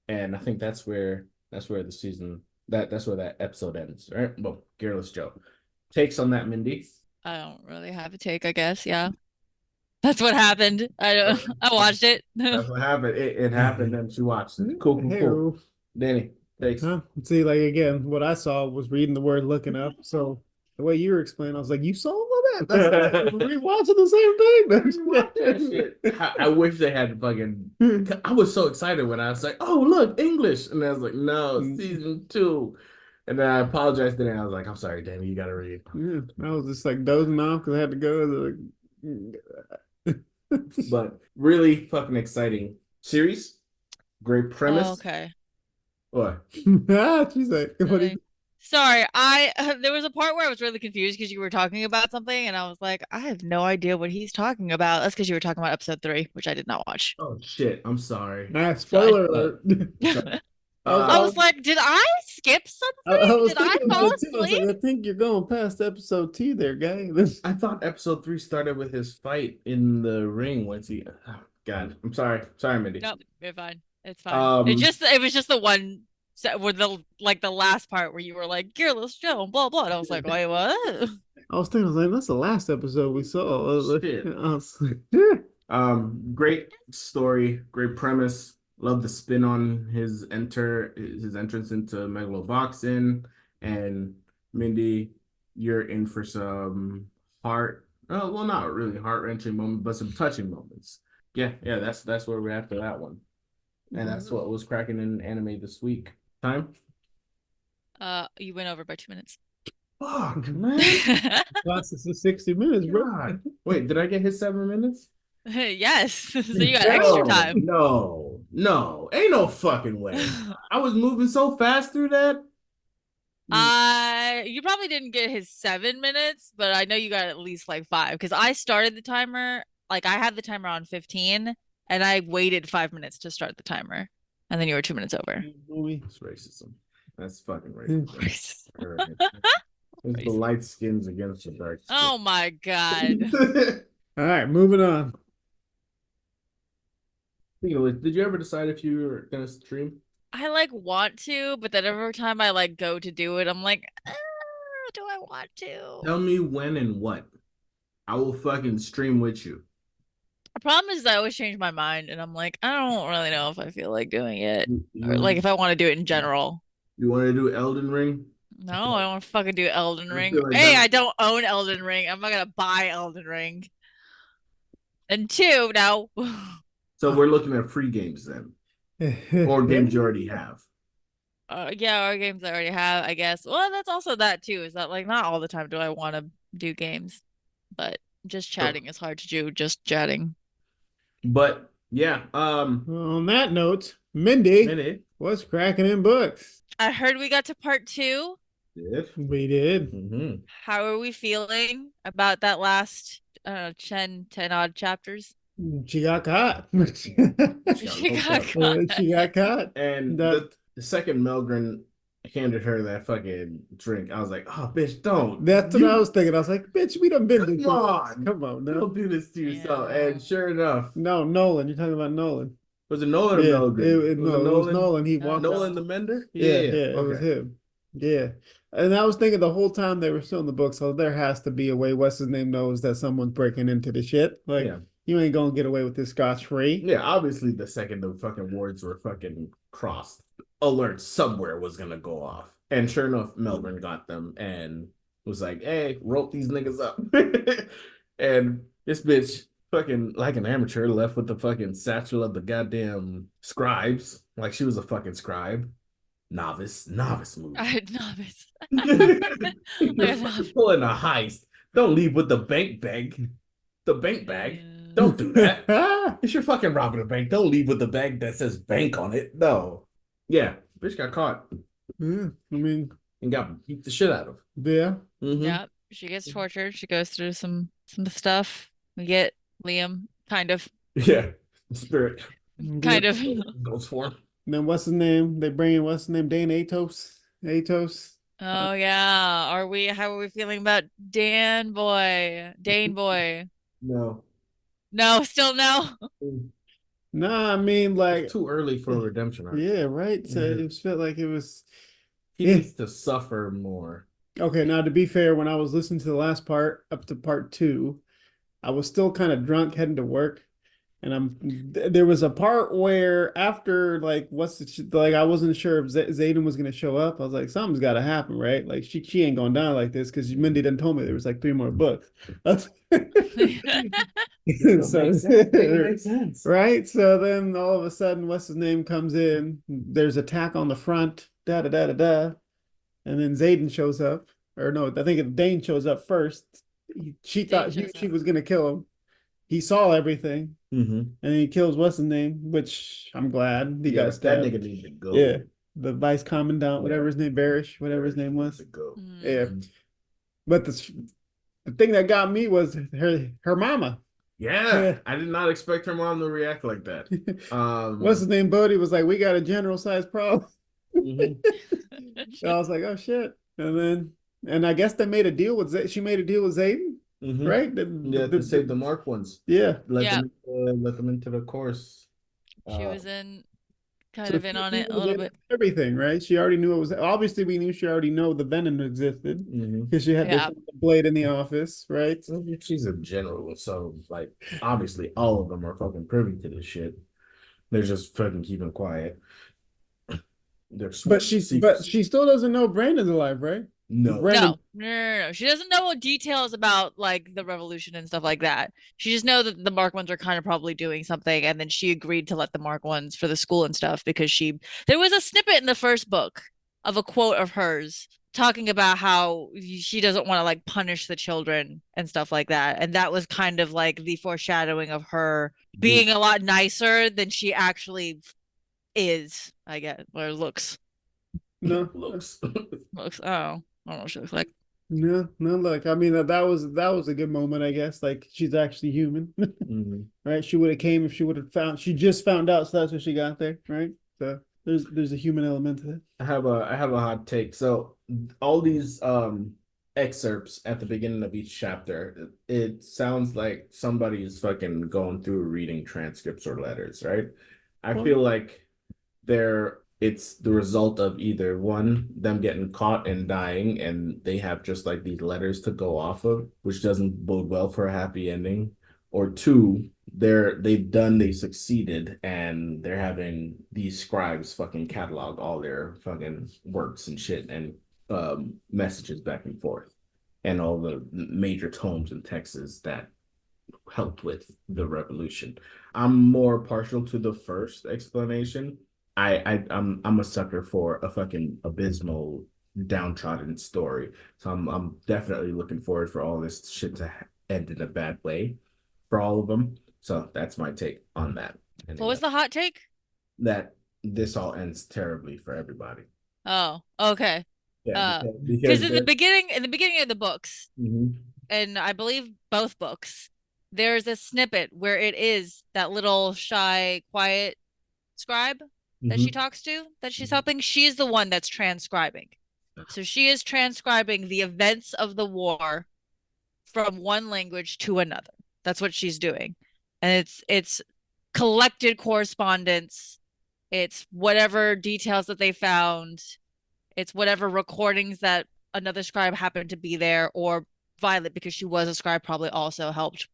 And I think that's where the season that's where that episode ends, right? Well, Gearless Joe. Takes on that, Mindy. I don't really have a take, I guess. Yeah. That's what happened. I watched it. That's what happened. It happened and she watched it. Cool. Hey, Danny, thanks. huh? See, like again, what I saw was reading the word, looking up. So the way you were explaining, I was like, you saw all that? We're watching the same thing. I wish they had fucking. I was so excited when I was like, "Oh, look, English," and I was like, "No, season 2." And then I apologized to them. I was like, "I'm sorry, Danny, you gotta read." Yeah, I was just like dozing off because I had to go. But really fucking exciting series. Great premise. Oh, okay. What? She's like, what do you... Sorry, there was a part where I was really confused because you were talking about something, and I was like, I have no idea what he's talking about. That's because you were talking about episode 3, which I did not watch. Oh shit! I'm sorry. Spoiler alert. I was like, did I skip something? Did I fall asleep? I think you're going past episode 2 there, guy. I thought episode 3 started with his fight in the ring once he. Oh, God, I'm sorry. Sorry, Mindy. Nope, you're fine. It's fine. It was just the one where the last part where you were like Gearless Joe and blah blah. And I was like, wait, what? I was thinking, that's the last episode we saw. Shit. Great story, great premise. Love the spin on his entrance into Megalo boxing. And Mindy, you're in for some not really heart-wrenching moments, but some touching moments. Yeah, that's where we're at for that one. And that's what was cracking in anime this week. Time? You went over by 2 minutes. Fuck, man. This is 60 minutes, bro. God. Wait, did I get his 7 minutes? Yes. So you got extra time. No. Ain't no fucking way. I was moving so fast through that. You probably didn't get his 7 minutes, but I know you got at least like 5 because I started the timer. Like I had the timer on 15 and I waited 5 minutes to start the timer. And then you were 2 minutes over. It's racism. That's fucking racist. It's the light skins against the dark skins. Oh my God. All right, moving on. Did you ever decide if you were gonna stream? I want to, but then every time I go to do it, I'm like, do I want to? Tell me when and what. I will fucking stream with you. The problem is I always change my mind, and I'm like, I don't really know if I feel like doing it, or like if I want to do it in general. You want to do Elden Ring? No, I don't want to fucking do Elden I Ring. feel like Hey, that. I don't own Elden Ring. I'm not gonna buy Elden Ring. And two, no. So we're looking at free games then, or games you already have. Yeah, our games I already have, I guess. Well, that's also that too, is that like not all the time do I want to do games, but just So, chatting is hard to do, just chatting. but yeah, On that note, Mindy, minute what's cracking in books? I heard we got to part two. did. We did. How are we feeling about that last 10 odd chapters? She got caught. She got She hooked got up. caught. She got caught. And That the second Melgren handed her that fucking drink, I was like, "Oh, bitch, don't! that's what I was thinking. I was like, bitch, we done been Come this. on, Come on, no. don't do this to yourself." Yeah. And sure enough, No, Nolan. You're talking about Nolan. was it Nolan or Yeah, Melgren? Was it no, it was Nolan? Nolan. He walked Nolan out. the Mender? Yeah, Yeah. yeah, it was Okay. him. Yeah. And I was thinking the whole time they were still in the book, so there has to be a way what's his name knows that someone's breaking into the shit. Like, Yeah. you ain't gonna get away with this scotch free. Yeah, obviously the second the fucking words were fucking crossed, alert somewhere was gonna go off. And sure enough, Melbourne got them and was like, "Hey, rope these niggas up." And this bitch, fucking like an amateur, left with the fucking satchel of the goddamn scribes, like she was a fucking scribe. Novice move. I novice. You're fucking pulling a heist. Don't leave with the bank bag. The bank bag. Yeah. Don't do that. If you're fucking robbing a bank, don't leave with the bag that says bank on it. No. Yeah, bitch got caught Yeah, I mean, and got beat the shit out of. yeah. Yep. She gets tortured. She goes through some stuff. We get Liam kind of Yeah. Spirit kind of goes for him. Then what's his name? They bring in what's his name? Dane Atos. Atos. Oh yeah. How are we feeling about Dan boy? Dane boy. No. No, still no. Nah, I mean like It's too early for a redemption arc. yeah, right. So Mhm. it felt like it was He Yeah. needs to suffer more. okay. Now to be fair, when I was listening to the last part up to part two, I was still kind of drunk heading to work. And there was a part where after like like I wasn't sure if Zayden was gonna show up. I was like, something's got to happen, right? Like she ain't going down like this because Mindy done told me there was like 3 more books. So Makes sense. right. So then all of a sudden, what's his name comes in. There's attack on the front. Da da da da da. And then Zayden shows up, or no, I think Dane shows up first. She thought Dane shows she up. was gonna kill him. He saw everything. Mm-hmm. And he kills what's his name, which I'm glad he Yeah, got that stabbed. nigga needs to go. Yeah, the vice commandant, whatever Yeah. his name, Barish, whatever his name Needs was. to go. Mm. Yeah, but the thing that got me was her mama. Yeah, Yeah. I did not expect her mom to react like that. What's his name? Bodhi was like, "We got a general size problem." Mhm. And I was like, "Oh shit!" And I guess they made a deal with she made a deal with Zayden, Mhm. right? Yeah, to save the mark ones. Yeah. Yeah. Let them into the course. She was in kind So of in she on it a was little in bit. everything, right? She already knew it was obviously we knew she already know the venom existed Mhm. because she had Yeah. the blade in the office, right? Well, she's a general, so like obviously all of them are fucking privy to this shit. They're just fucking keeping quiet. They're But secrecy. she still doesn't know Brandon's alive, right? No. Brandon, No. She doesn't know what details about like the revolution and stuff like that. She just know that the Mark ones are kind of probably doing something, and then she agreed to let the Mark ones for the school and stuff because there was a snippet in the first book of a quote of hers talking about how she doesn't want to like punish the children and stuff like that. And that was kind of like the foreshadowing of her being a lot nicer than she actually is, I guess, or looks. no, Looks. Looks. Oh, I don't know what she looks like. no. Look, I mean that was a good moment, I guess. Like she's actually human, Mhm. right? She would have came if she would have found. She just found out, so that's what she got there, right? So there's a human element to it. I have a hot take. So all these excerpts at the beginning of each chapter, it sounds like somebody's fucking going through reading transcripts or letters, right? I feel like it's the result of either one, them getting caught and dying, and they have just like these letters to go off of, which doesn't bode well for a happy ending, or two, they succeeded, and they're having these scribes fucking catalog all their fucking works and shit and messages back and forth, and all the major tomes and texts that helped with the revolution. I'm more partial to the first explanation. I'm a sucker for a fucking abysmal downtrodden story. So I'm definitely looking forward for all this shit to end in a bad way for all of them. So that's my take on that. What was the hot take? That this all ends terribly for everybody. Oh, okay. Yeah, Because in the beginning of the books, Mhm. and I believe both books, there's a snippet where it is that little shy, quiet scribe that she Mhm. talks to, that she's helping. She's the one that's transcribing. So she is transcribing the events of the war from one language to another. That's what she's doing. And it's collected correspondence. It's whatever details that they found. It's whatever recordings that another scribe happened to be there, or Violet, because she was a scribe, probably also helped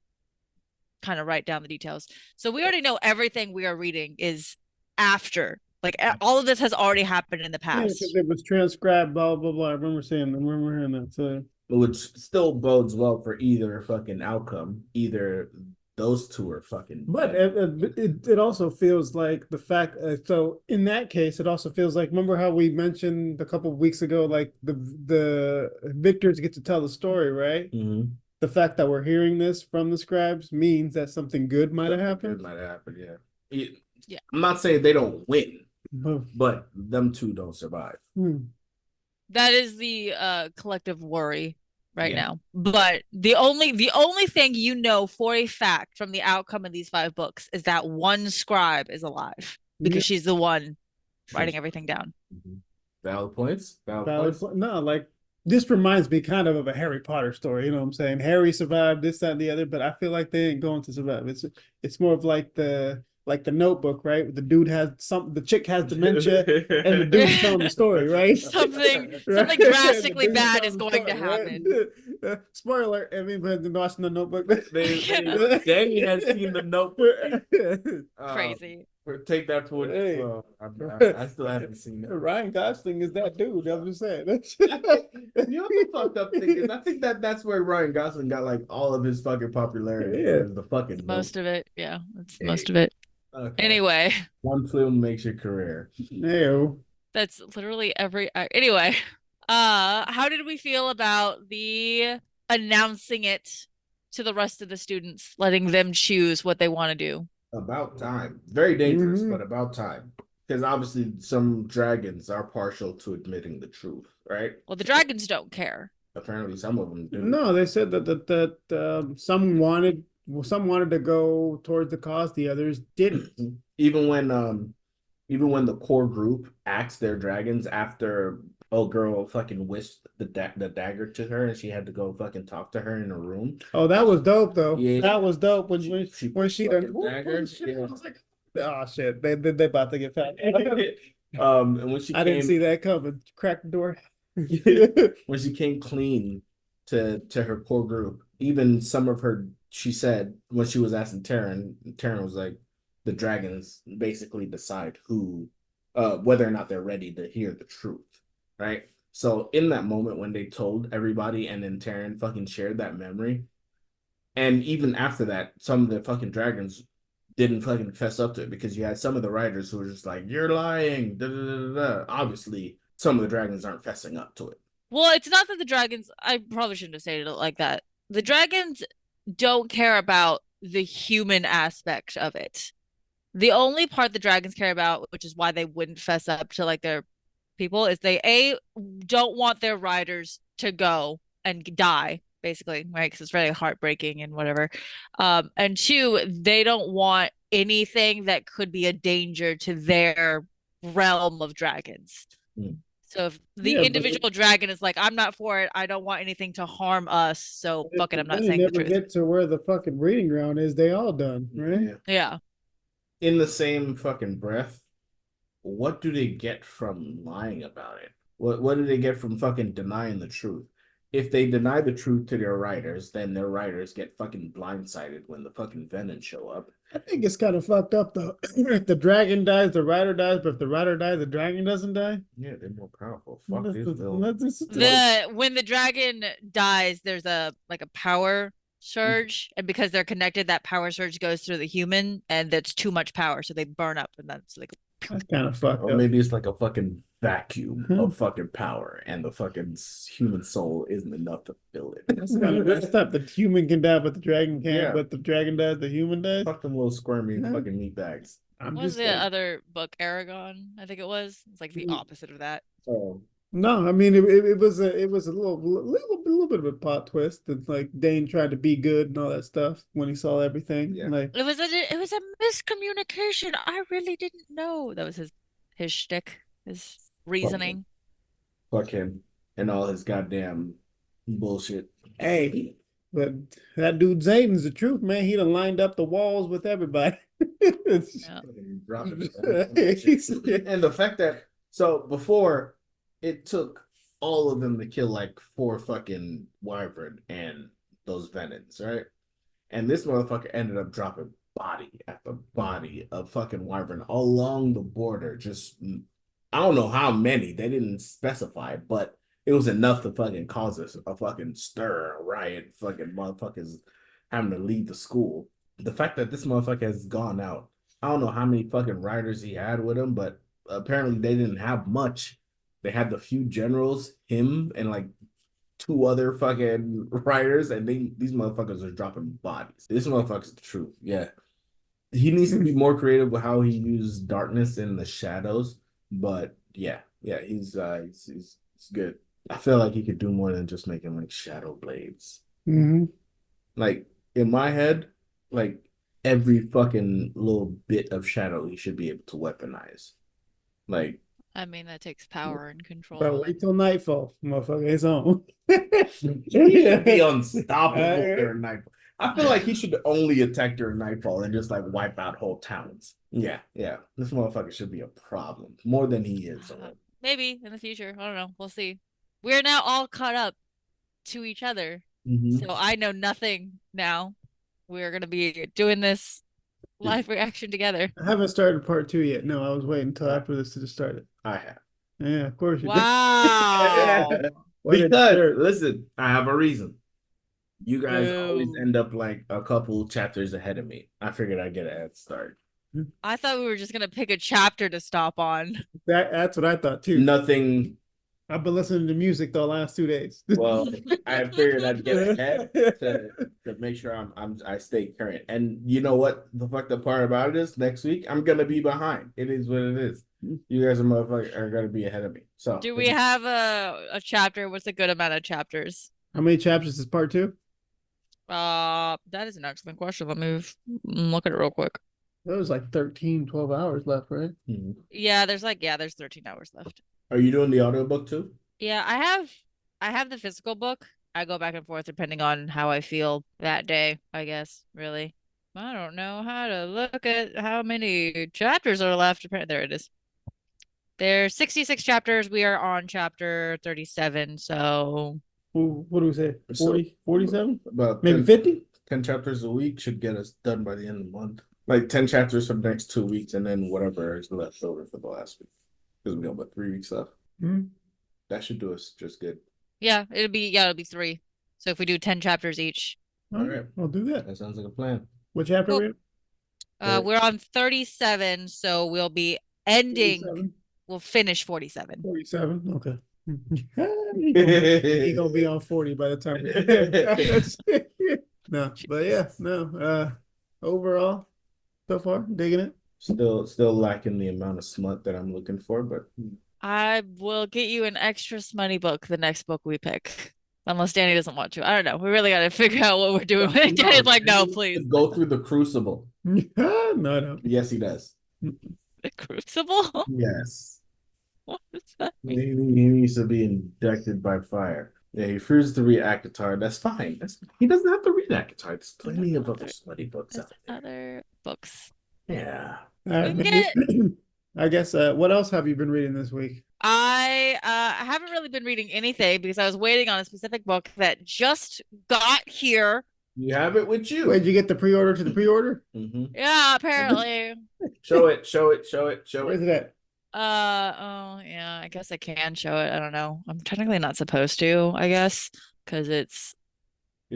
kind of write down the details. So we already know everything we are reading is after. Like all of this has already happened in the Yeah, because past. it was transcribed, blah blah blah. I remember hearing that. So Which still bodes well for either fucking outcome. Either those two are fucking. but it also feels like the fact. So in that case, it also feels like, remember how we mentioned a couple of weeks ago, like the victors get to tell the story, right? Mhm. The fact that we're hearing this from the scribes means that something good might have It happened. might happen, yeah. Yeah. I'm not saying they don't win, Hmm. but them two don't survive. That is the collective worry right Yeah. now. But the only thing you know for a fact from the outcome of these 5 books is that one scribe is alive, Yeah. because she's the one writing everything down. Mhm. Valid points. Valid Valid points. No, like this reminds me kind of a Harry Potter story. You know what I'm saying? Harry survived this, that, and the other, but I feel like they ain't going to survive. It's more of like the Notebook, right? The dude has the chick has dementia, and the dude's telling the story, right? Something Right? something The drastically dude's bad telling is the going to story, happen. right? Spoiler, I mean, but watching the Notebook. Danny has seen the Notebook. Crazy. Take that for Hey. I still haven't seen it. Ryan Gosling is that dude. I'm just saying. You know what the fucked up thing is? I think that's where Ryan Gosling got like all of his fucking popularity. Yeah. The fucking Most Notebook. of it. Yeah, that's most of it. Okay. Anyway, One film makes your career. Ew. that's literally every anyway. How did we feel about the announcing it to the rest of the students, letting them choose what they want to do? About time. Very dangerous, Mhm. but about time. Because obviously some dragons are partial to admitting the truth, right? Well, the dragons don't care. Apparently some of them do. No, they said that some wanted to go towards the cause, the others didn't. Even when the core group axed their dragons after old girl fucking whisked the dagger to her and she had to go fucking talk to her in a room. Oh, that was dope though. Yeah. That was dope when she done fucking dagger. shit. Yeah. I was like, oh shit, they about to get fat. And when she I didn't see that coming. Crack the door. when she came clean to her core group, even some of her, she said when she was asking Taryn was like, the dragons basically decide who, whether or not they're ready to hear the truth, right? So in that moment when they told everybody, and then Taryn fucking shared that memory, and even after that, some of the fucking dragons didn't fucking fess up to it because you had some of the writers who were just like, "You're lying." Da, da, da, da. Obviously, some of the dragons aren't fessing up to it. Well, it's not that the dragons, I probably shouldn't have stated it like that. The dragons don't care about the human aspect of it. The only part the dragons care about, which is why they wouldn't fess up to like their people, is they don't want their riders to go and die, basically, right? Because it's very heartbreaking and whatever. And two, they don't want anything that could be a danger to their realm of dragons. Hmm. So if the Yeah, individual dragon is like, I'm not for it, I don't want anything to harm us, so fuck it, I'm then not you saying the never truth. get to where the fucking breeding ground is. They all done, right? Yeah. Yeah. In the same fucking breath, what do they get from lying about it? What do they get from fucking denying the truth? if they deny the truth to their writers, then their writers get fucking blindsided when the fucking Venons show up. I think it's kind of fucked up though. If the dragon dies, the rider dies, but if the rider dies, the dragon doesn't die. Yeah, they're more powerful. Fuck That's this the- bill. When the dragon dies, there's a power surge, and because they're connected, that power surge goes through the human, and that's too much power, so they burn up, and that's like That's kind of fucked Or up. maybe it's like a fucking vacuum Hmm. of fucking power, and the fucking human soul isn't enough to fill it. That's kind of messed up. The human can die, but the dragon can't. Yeah. But the dragon dies, the human dies. Fuck them little squirmy Yeah. fucking meat bags. I'm what was just the saying. other book, Aragon? I think it was. It's like the Mm. opposite of that. So No, I mean it was a little bit of a plot twist. It's like Dane tried to be good and all that stuff when he saw everything. Yeah. Like It was a miscommunication. I really didn't know. That was his shtick, his reasoning. fuck him and all his goddamn bullshit. hey, but that dude Zayden's the truth, man. He done lined up the walls with everybody. Yeah. Fucking drop it. And the fact that before it took all of them to kill like 4 fucking wyvern and those Venons, right? And this motherfucker ended up dropping body after body of fucking wyvern along the border. Just I don't know how many, they didn't specify, but it was enough to fucking cause a fucking stir, a riot, fucking motherfuckers having to leave the school. The fact that this motherfucker has gone out, I don't know how many fucking riders he had with him, but apparently they didn't have much. They had the few generals, him, and like 2 other fucking riders, and these motherfuckers are dropping bodies. This motherfucker's the truth. Yeah. He needs to be more creative with how he used darkness in the shadows. But yeah, he's good. I feel like he could do more than just making like shadow blades. Mhm. Like in my head, like every fucking little bit of shadow he should be able to weaponize. Like I mean, that takes power and control. But wait till nightfall, motherfucker. It's on. he should be unstoppable during nightfall. I feel like he should only attack during nightfall and just like wipe out whole towns. Yeah. This motherfucker should be a problem more than he is. Maybe in the future. I don't know. We'll see. We're now all caught up to each other. Mhm. So I know nothing now. We're gonna be doing this live reaction together. I haven't started part 2 yet. No, I was waiting until after this to start it. I have. Yeah, of course you Wow. did. Why did Because you- listen, I have a reason. You guys always Boo. end up like a couple chapters ahead of me. I figured I'd get a head start. I thought we were just gonna pick a chapter to stop on. That's what I thought too. Nothing. I've been listening to music the last 2 days. Well, I figured I'd get ahead to make sure I stay current. And you know what? The fucked up part about it is next week I'm gonna be behind. It is what it is. You guys are gonna be ahead of me. So Do we have a chapter? What's a good amount of chapters? How many chapters is part 2? That is an excellent question. Let me look at it real quick. There was like 13, 12 hours left, right? Mhm. Yeah, there's 13 hours left. Are you doing the audiobook too? Yeah, I have the physical book. I go back and forth depending on how I feel that day, I guess, really. I don't know how to look at how many chapters are left. There it is. There's 66 chapters. We are on chapter 37, so What do we say? So- 40, 47? About Maybe 10 50? 10 chapters a week should get us done by the end of the month. Like 10 chapters for the next 2 weeks, and then whatever is left over for the last week. Because we got about 3 weeks left. Mhm. That should do us just good. yeah, it'll be 3. So if we do 10 chapters each. All right, I'll do that. That sounds like a plan. What chapter Cool. we at? Right. We're on 37, so we'll be ending. 47? We'll finish 47. 47? Okay. He gonna be on 40 by the time we No, but yeah, no. Overall, so far, digging it. Still lacking the amount of smut that I'm looking for, but I will get you an extra smutty book the next book we pick. Unless Danny doesn't want to. I don't know. We really got to figure out what we're doing. Danny's like, no, please. Go through the crucible. No. Yes, he does. The Crucible? Yes. What is that? He needs to be inducted by fire. Yeah, he refuses to read Akatar. That's fine. He doesn't have to read Akatar. There's plenty of other smutty books There's out there. other books. Yeah. All right, We can I guess, what else have you been reading this week? I haven't really been reading anything because I was waiting on a specific book that just got here. You have it with you. Where'd you get the pre-order to the pre-order? Yeah, apparently. Show it, show it, show it, show Where's it. it at? Oh yeah, I guess I can show it. I don't know. I'm technically not supposed to, I guess, because It's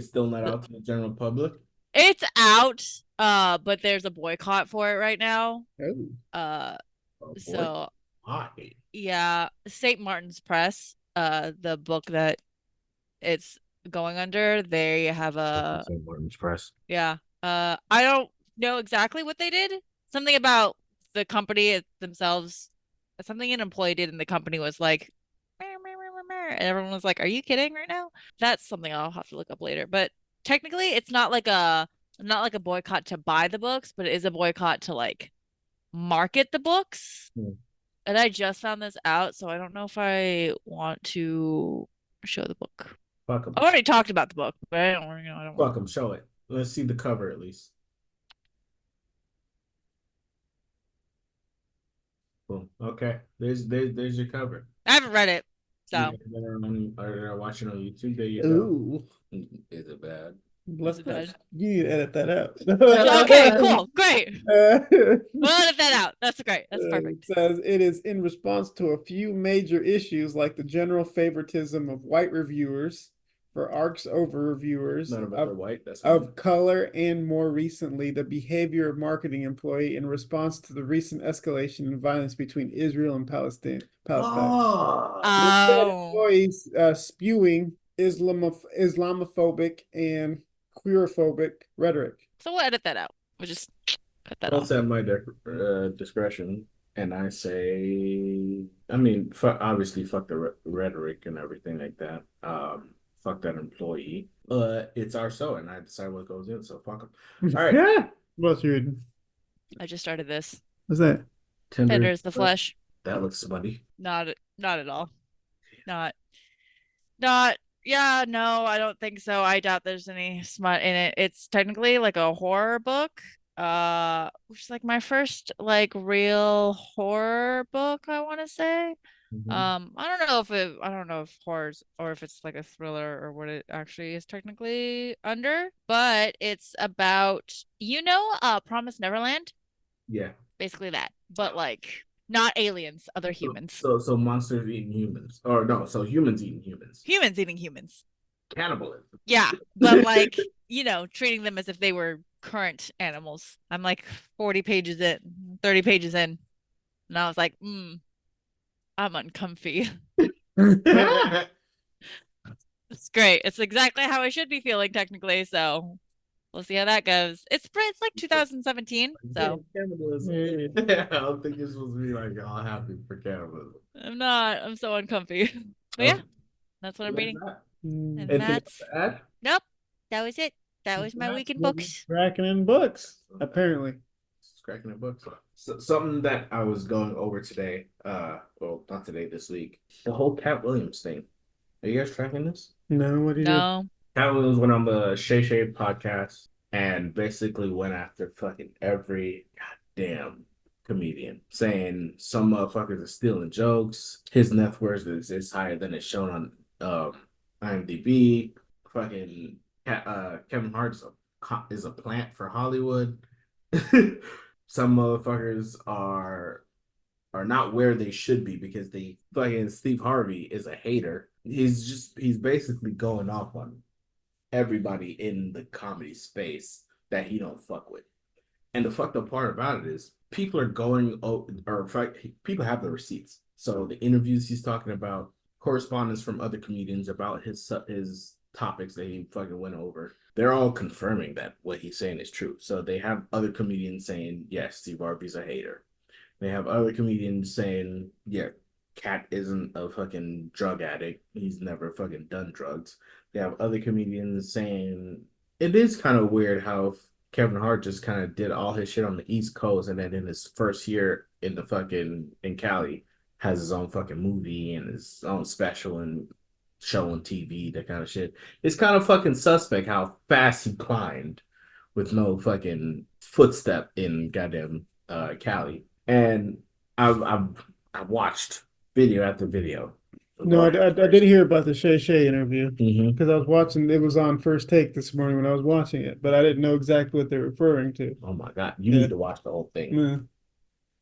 still not out to the general public. it's out. But there's a boycott for it right now. Oh. Oh, boy. So Why? yeah, St. Martin's Press, the book that it's going under, they have a St. Martin's Press. yeah. I don't know exactly what they did. Something about the company themselves, something an employee did in the company was like, "Meh, meh, meh, meh, meh," and everyone was like, "Are you kidding right now?" That's something I'll have to look up later. But technically, it's not like a boycott to buy the books, but it is a boycott to like market the books. Hmm. And I just found this out, so I don't know if I want to show the book. Fuck them. I already talked about the book, but I don't, I don't Fuck want. them. Show it. Let's see the cover at least. Boom. Okay. There's your cover. I haven't read it, You so guys are watching on YouTube. There you go. Ooh. Is it bad? Bless Is it bad? You need to edit that out. Okay, cool, great. We'll We'll edit that out. That's great. That's perfect. It says it is in response to a few major issues like the general favoritism of white reviewers for arcs over reviewers None of us are white. That's of color, and more recently, the behavior of marketing employee in response to the recent escalation in violence between Israel and Palestine. Oh. Employees spewing Islamophobic and queerphobic rhetoric. So we'll edit that out. We'll just cut that That's off. at my discretion, and I say, I mean, obviously, fuck the rhetoric and everything like that. Fuck that employee. It's our show, and I decide what goes in. So fuck them. All right. Yeah. What else you reading? I just started this. What's that? Tender is the flesh. That looks smutty. Not at all. Not yeah, no, I don't think so. I doubt there's any smut in it. It's technically like a horror book. Which is like my first like real horror book, I want to say. I don't know if horrors or if it's like a thriller or what it actually is technically under, but it's about Promise Neverland, Yeah. basically that, but like not aliens, other humans. So monsters eating humans, or no? So humans eating humans. Humans eating humans. Cannibalism. Yeah, but like, treating them as if they were current animals. I'm like 40 pages in, 30 pages in, and I was like, I'm uncomfy. It's great. It's exactly how I should be feeling technically, so we'll see how that goes. It's like 2017, so Cannibalism. I don't think you're supposed to be like all happy for cannibalism. I'm not. I'm so uncomfy. But yeah, that's what I'm reading. And Anything that's to add? nope. That was it. That was my week in books. Cracking in books, apparently. Cracking a book. So, something that I was going over today, well, not today, this week, the whole Cat Williams thing. Are you guys tracking this? No, what do you do? No. Cat Williams went on the Shay Shay podcast and basically went after fucking every goddamn comedian, saying some motherfuckers are stealing jokes. His net worth is higher than it's shown on IMDb. Fucking Kevin Hart is a plant for Hollywood. Some motherfuckers are not where they should be because they fucking Steve Harvey is a hater. He's basically going off on everybody in the comedy space that he don't fuck with. And the fucked up part about it is people are going people have the receipts. So the interviews he's talking about, correspondence from other comedians about his topics that he fucking went over. They're all confirming that what he's saying is true. So they have other comedians saying, yes, Steve Harvey's a hater. They have other comedians saying, yeah, Cat isn't a fucking drug addict. He's never fucking done drugs. They have other comedians saying it is kind of weird how Kevin Hart just kind of did all his shit on the East Coast, and then in his first year in Cali has his own fucking movie and his own special and show on TV, that kind of shit. It's kind of fucking suspect how fast he climbed with no fucking footstep in goddamn Cali. And I've watched video after video. No, I did hear about the Shay Shay interview Mm-hmm. because I was watching. It was on First Take this morning when I was watching it, but I didn't know exactly what they're referring to. Oh my God, you Yeah. need to watch the whole thing. Yeah.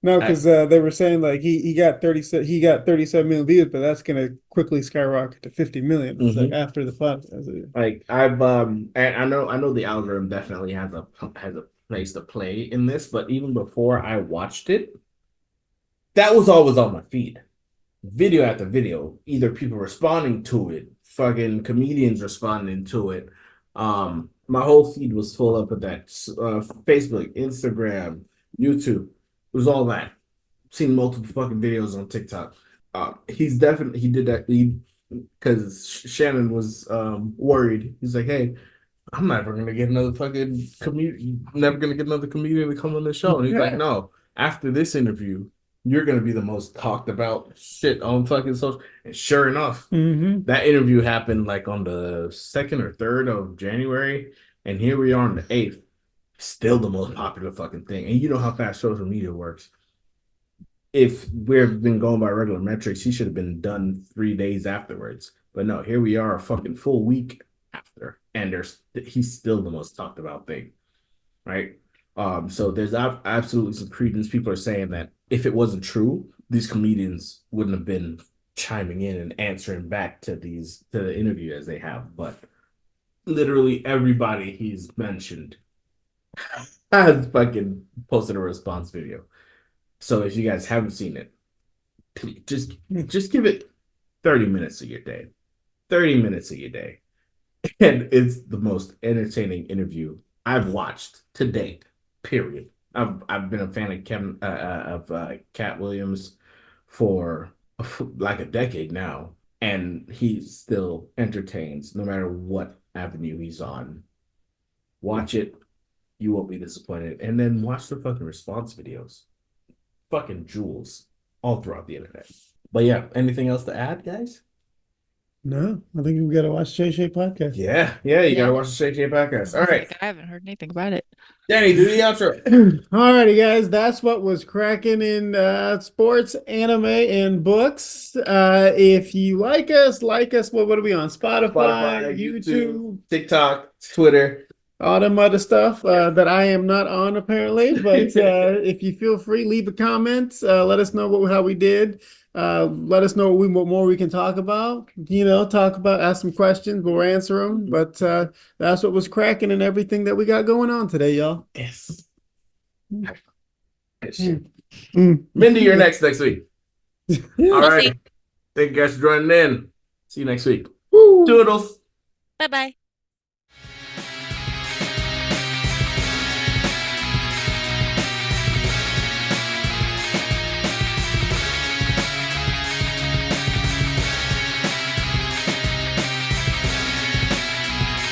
No, because they were saying like he got 37 million views, but that's gonna quickly skyrocket to 50 million. It's like after the podcast. Like and I know the algorithm definitely has a place to play in this, but even before I watched it, that was always on my feed. Video after video, either people responding to it, fucking comedians responding to it. My whole feed was full up of that. Facebook, Instagram, YouTube. It was all that. Seen multiple fucking videos on TikTok. He did that because Shannon was worried. He's like, hey, I'm never gonna get another fucking comedian, never gonna get another comedian to come on the show. And he's like, no, after this interview, you're gonna be the most talked about shit on fucking social. And sure enough, that interview happened like on the 2nd or 3rd of January, and here we are on the 8th, still the most popular fucking thing. And you know how fast social media works. If we've been going by regular metrics, he should have been done 3 days afterwards. But no, here we are, a fucking full week after, and he's still the most talked about thing, right? So there's absolutely some credence. People are saying that if it wasn't true, these comedians wouldn't have been chiming in and answering back to the interview as they have. But literally everybody he's mentioned has fucking posted a response video. So if you guys haven't seen it, just give it 30 minutes of your day. 30 minutes of your day. And it's the most entertaining interview I've watched to date. Period. I've been a fan of Cat Williams for like a decade now, and he still entertains no matter what avenue he's on. Watch it, you won't be disappointed, and then watch the fucking response videos. Fucking jewels all throughout the internet. But yeah, anything else to add, guys? No, I think we gotta watch Shay Shay podcast. Yeah, you gotta watch the Shake Shape podcast. All right, I haven't heard anything about it. Danny, do the outro. Alrighty, guys, that's what was cracking in sports, anime, and books. If you like us, what are we on? Spotify, YouTube, TikTok, Twitter, all them other stuff that I am not on apparently. But if you feel free, leave a comment. Let us know how we did. Let us know what more we can talk about. Ask some questions, we'll answer them. But that's what was cracking and everything that we got going on today, y'all. Yes. Good shit. Mindy, you're next week. All right. Thank you guys for joining in. See you next week. Woo. Toodles. Bye-bye.